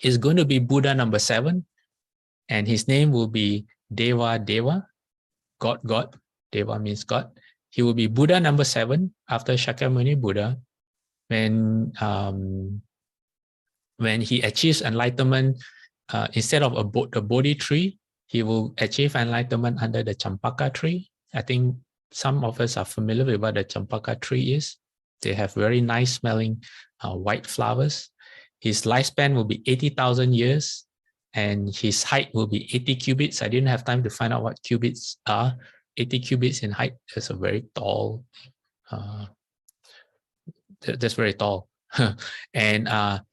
is going to be Buddha number 7, and his name will be Deva Deva, God. Deva means God. He will be Buddha number 7 after Shakyamuni Buddha. When he achieves enlightenment, instead of the Bodhi tree, he will achieve enlightenment under the Champaka tree. I think some of us are familiar with what the Champaka tree is. They have very nice smelling white flowers. His lifespan will be 80,000 years, and his height will be 80 cubits. I didn't have time to find out what cubits are. 80 cubits in height is a very tall, that's very tall. And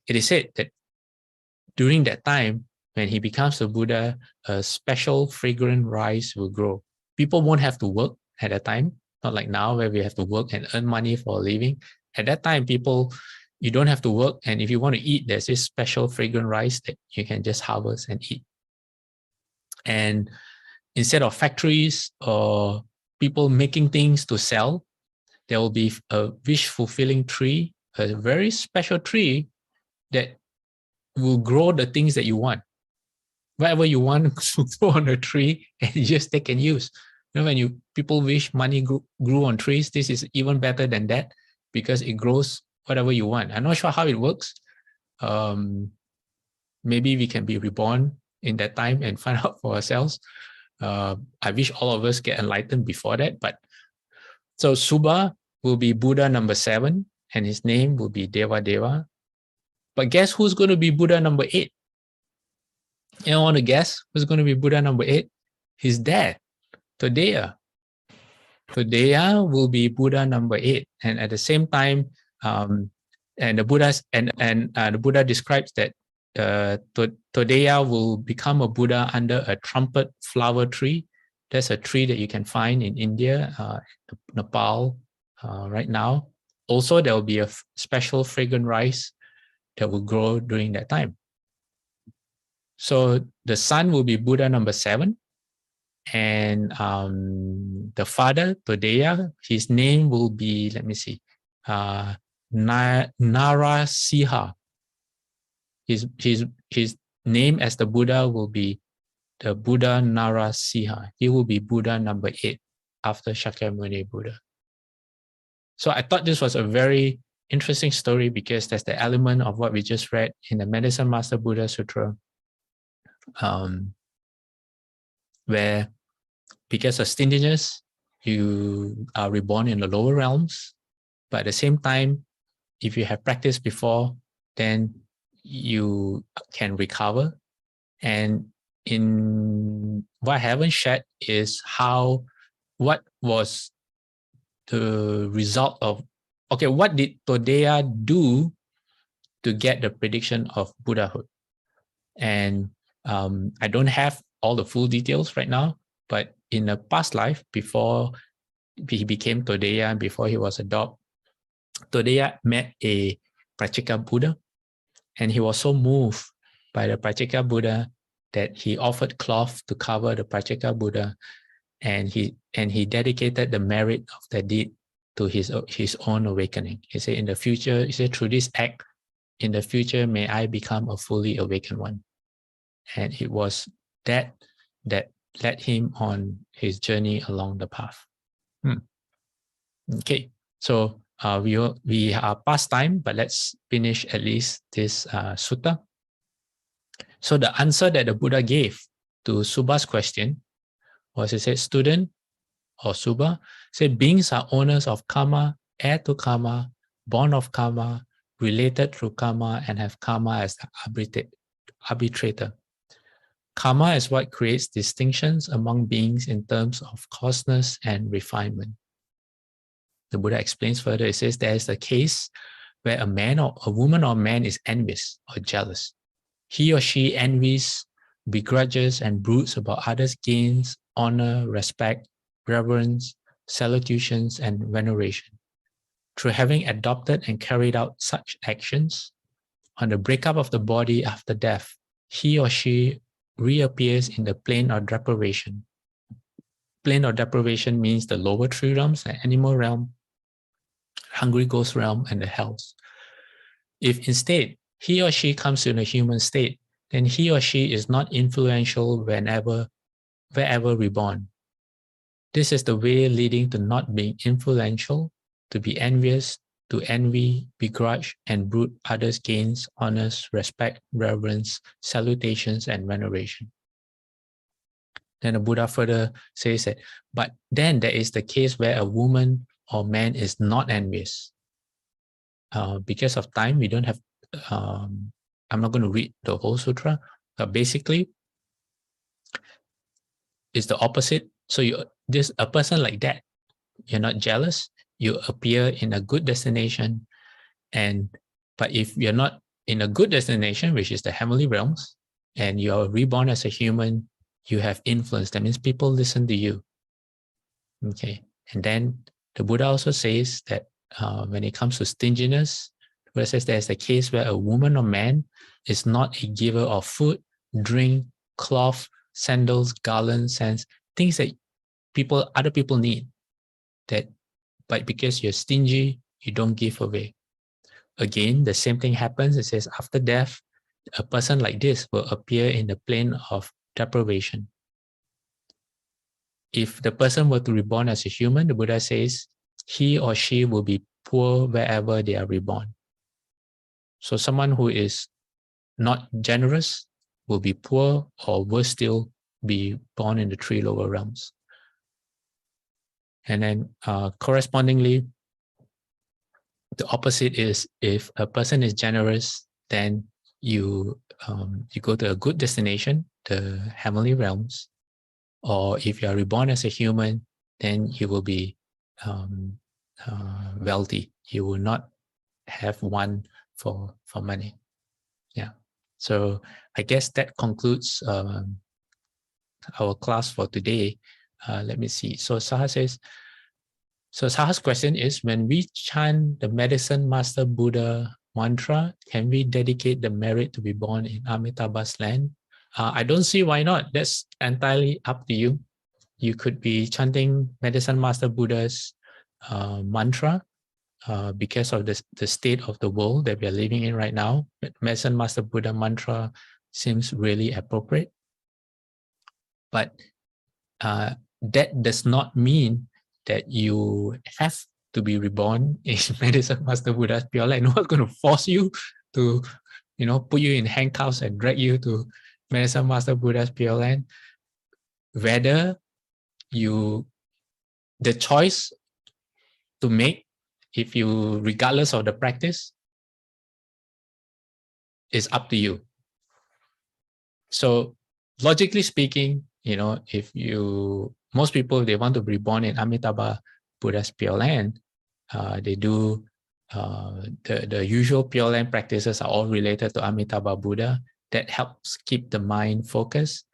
it is said that during that time, when he becomes a Buddha, a special fragrant rice will grow. People won't have to work at that time, not like now where we have to work and earn money for a living. At that time, you don't have to work, and if you want to eat, there's this special fragrant rice that you can just harvest and eat. And instead of factories or people making things to sell, there will be a wish-fulfilling tree, a very special tree that will grow the things that you want. Whatever you want to grow on a tree, and you just take and use. You know, when people wish money grew on trees, this is even better than that because it grows whatever you want. I'm not sure how it works. Maybe we can be reborn in that time and find out for ourselves. I wish all of us get enlightened before that. But so Suba will be Buddha number 7, and his name will be Deva Deva. But guess who's going to be Buddha number 8? You want to guess who's going to be Buddha number 8? His dad, Todeya. Todeya will be Buddha number 8, and at the same time, and the Buddha describes that Todeya will become a Buddha under a trumpet flower tree. There's a tree that you can find in India, Nepal, right now. Also, there will be a special fragrant rice that will grow during that time. So the son will be Buddha number 7, and the father, Todeya, his name will be, let me see, Narasiha. His name as the Buddha will be the Buddha Narasiha. He will be Buddha number 8 after Shakyamuni Buddha. So I thought this was a very interesting story because there's the element of what we just read in the Medicine Master Buddha Sutra, where because of stinginess, you are reborn in the lower realms. But at the same time, if you have practiced before, then you can recover. And in what I haven't shared is what was the result of, okay, what did Todeya do to get the prediction of Buddhahood? And I don't have all the full details right now, but in a past life, before he became Todeya, before he was adopted, Todeya met a Prachika Buddha, and he was so moved by the Prachika Buddha that he offered cloth to cover the Prachika Buddha, and he dedicated the merit of that deed to his own awakening. He said, in the future, he said, through this act, in the future, may I become a fully awakened one. And it was that led him on his journey along the path. Okay, so we are past time, but let's finish at least this sutta. So the answer that the Buddha gave to Subha's question was, he said, student or Subha, said beings are owners of karma, heir to karma, born of karma, related through karma, and have karma as the arbitrator. Karma is what creates distinctions among beings in terms of coarseness and refinement. The Buddha explains further, it says there is a case where a man or a woman or man is envious or jealous. He or she envies, begrudges, and broods about others' gains, honor, respect, reverence, salutations, and veneration. Through having adopted and carried out such actions, on the breakup of the body after death, he or she reappears in the plane of deprivation. Plane of deprivation means the lower three realms, the animal realm, hungry ghost realm, and the hells. If instead he or she comes in a human state, then he or she is not influential wherever reborn. This is the way leading to not being influential, to be envious, to envy, begrudge, and brood others' gains, honors, respect, reverence, salutations, and veneration. Then the Buddha further says that, but then there is the case where a woman or man is not envious. Because of time, we don't have, I'm not going to read the whole sutra, but basically, it's the opposite. So a person like that, you're not jealous, you appear in a good destination, but if you're not in a good destination, which is the heavenly realms, and you're reborn as a human, you have influence. That means people listen to you. Okay, and then the Buddha also says that when it comes to stinginess, the Buddha says there's a case where a woman or man is not a giver of food, drink, cloth, sandals, garlands, scents, things that other people need. But because you're stingy, you don't give away. Again, the same thing happens. It says after death, a person like this will appear in the plane of deprivation. If the person were to reborn as a human, the Buddha says he or she will be poor wherever they are reborn. So someone who is not generous will be poor, or worse still, be born in the three lower realms. And then correspondingly, the opposite is if a person is generous, then you go to a good destination, the heavenly realms. Or if you are reborn as a human, then you will be wealthy. You will not have one for money. Yeah. So I guess that concludes our class for today. Let me see. So Saha says, so Saha's question is, when we chant the Medicine Master Buddha mantra, can we dedicate the merit to be born in Amitabha's land? I don't see why not. That's entirely up to you. You could be chanting Medicine Master Buddha's mantra because of the state of the world that we are living in right now. Medicine Master Buddha mantra seems really appropriate. But that does not mean that you have to be reborn in Medicine Master Buddha's Pure Land. No one's going to force you to, put you in handcuffs and drag you to Medicine Master Buddha's Pure Land. Whether the choice to make, if you, regardless of the practice, is up to you. So logically speaking, if most people, they want to be born in Amitabha Buddha's Pure Land, they do the usual Pure Land practices are all related to Amitabha Buddha. That helps keep the mind focused.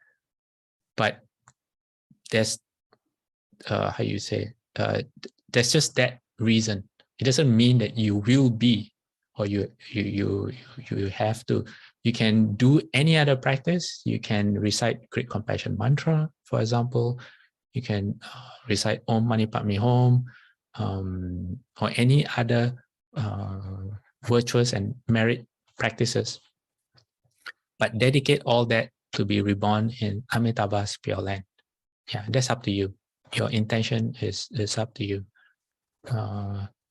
But there's there's just that reason. It doesn't mean that you will be, or you have to. You can do any other practice. You can recite Great Compassion Mantra, for example. You can recite Om Mani Padme Hum, or any other virtuous and merit practices. But dedicate all that to be reborn in Amitabha's Pure Land. Yeah, that's up to you. Your intention is up to you.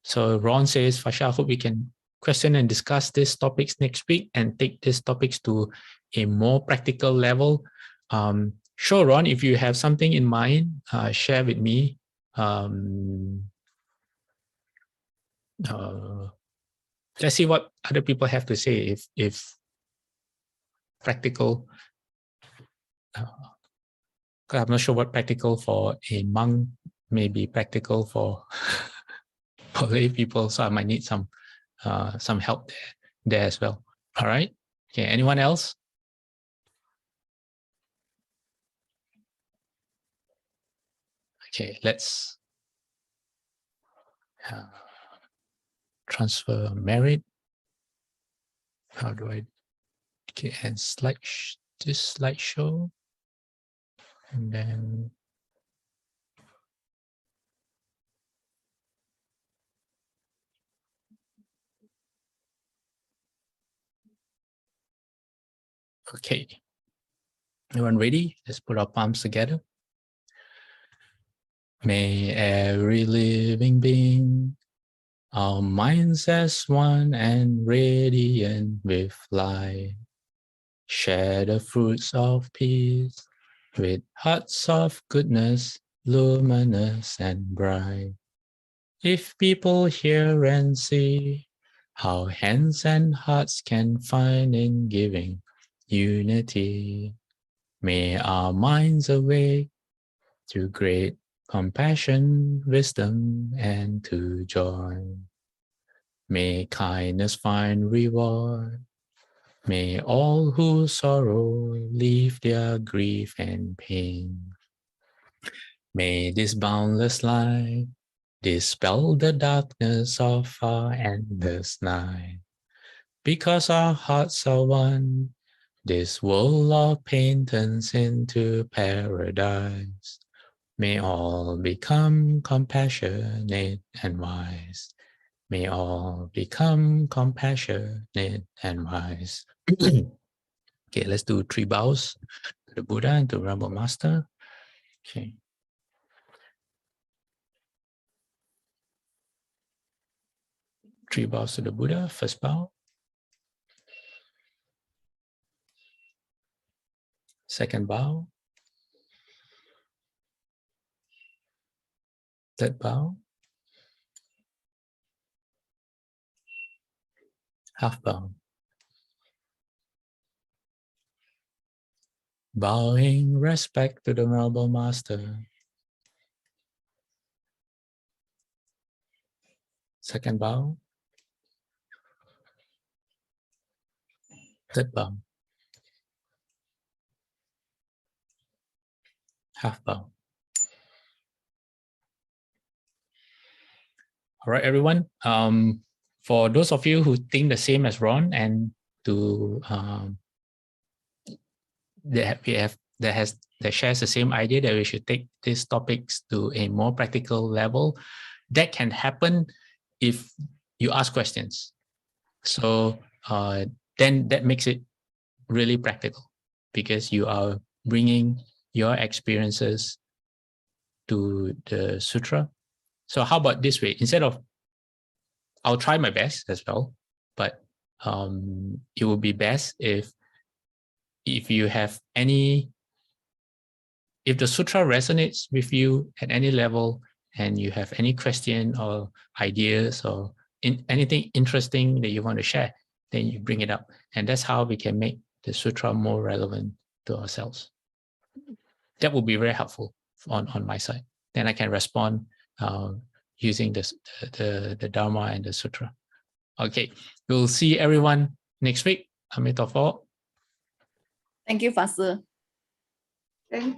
So Ron says, Fasha, I hope we can question and discuss these topics next week and take these topics to a more practical level. Sure, Ron, if you have something in mind, share with me. Let's see what other people have to say. If practical, I'm not sure what practical for a monk may be practical for lay people, so I might need some help there as well. All right. Okay. Anyone else? Okay. Let's transfer merit. How do I? Okay, and this slideshow, and then. Okay. Everyone ready? Let's put our palms together. May every living being, our minds as one and radiant with light, share the fruits of peace with hearts of goodness, luminous and bright. If people hear and see how hands and hearts can find in giving unity, may our minds awake to great compassion, wisdom, and to joy. May kindness find reward. May all who sorrow leave their grief and pain. May this boundless light dispel the darkness of our endless night. Because our hearts are one, this world of pain turns into paradise. May all become compassionate and wise. May all become compassionate and wise. Okay, let's do 3 bows to the Buddha and to Venerable Master. Okay. Three bows to the Buddha. First bow. Second bow. Third bow. Half bow. Bowing respect to the Venerable Master. Second bow. Third bow. Half bow. All right, everyone. For those of you who think the same as Ron and to that we have that shares the same idea that we should take these topics to a more practical level. That can happen if you ask questions. So then that makes it really practical, because you are bringing your experiences to the sutra. So how about this way? Instead of, I'll try my best as well, but it would be best if you have any, if the sutra resonates with you at any level, and you have any question or ideas or anything interesting that you want to share, then you bring it up. And that's how we can make the sutra more relevant to ourselves. That would be very helpful on my side. Then I can respond using the Dharma and the sutra. Okay, we'll see everyone next week. Amitabha. Thank you, Pháp Sư. Thank you.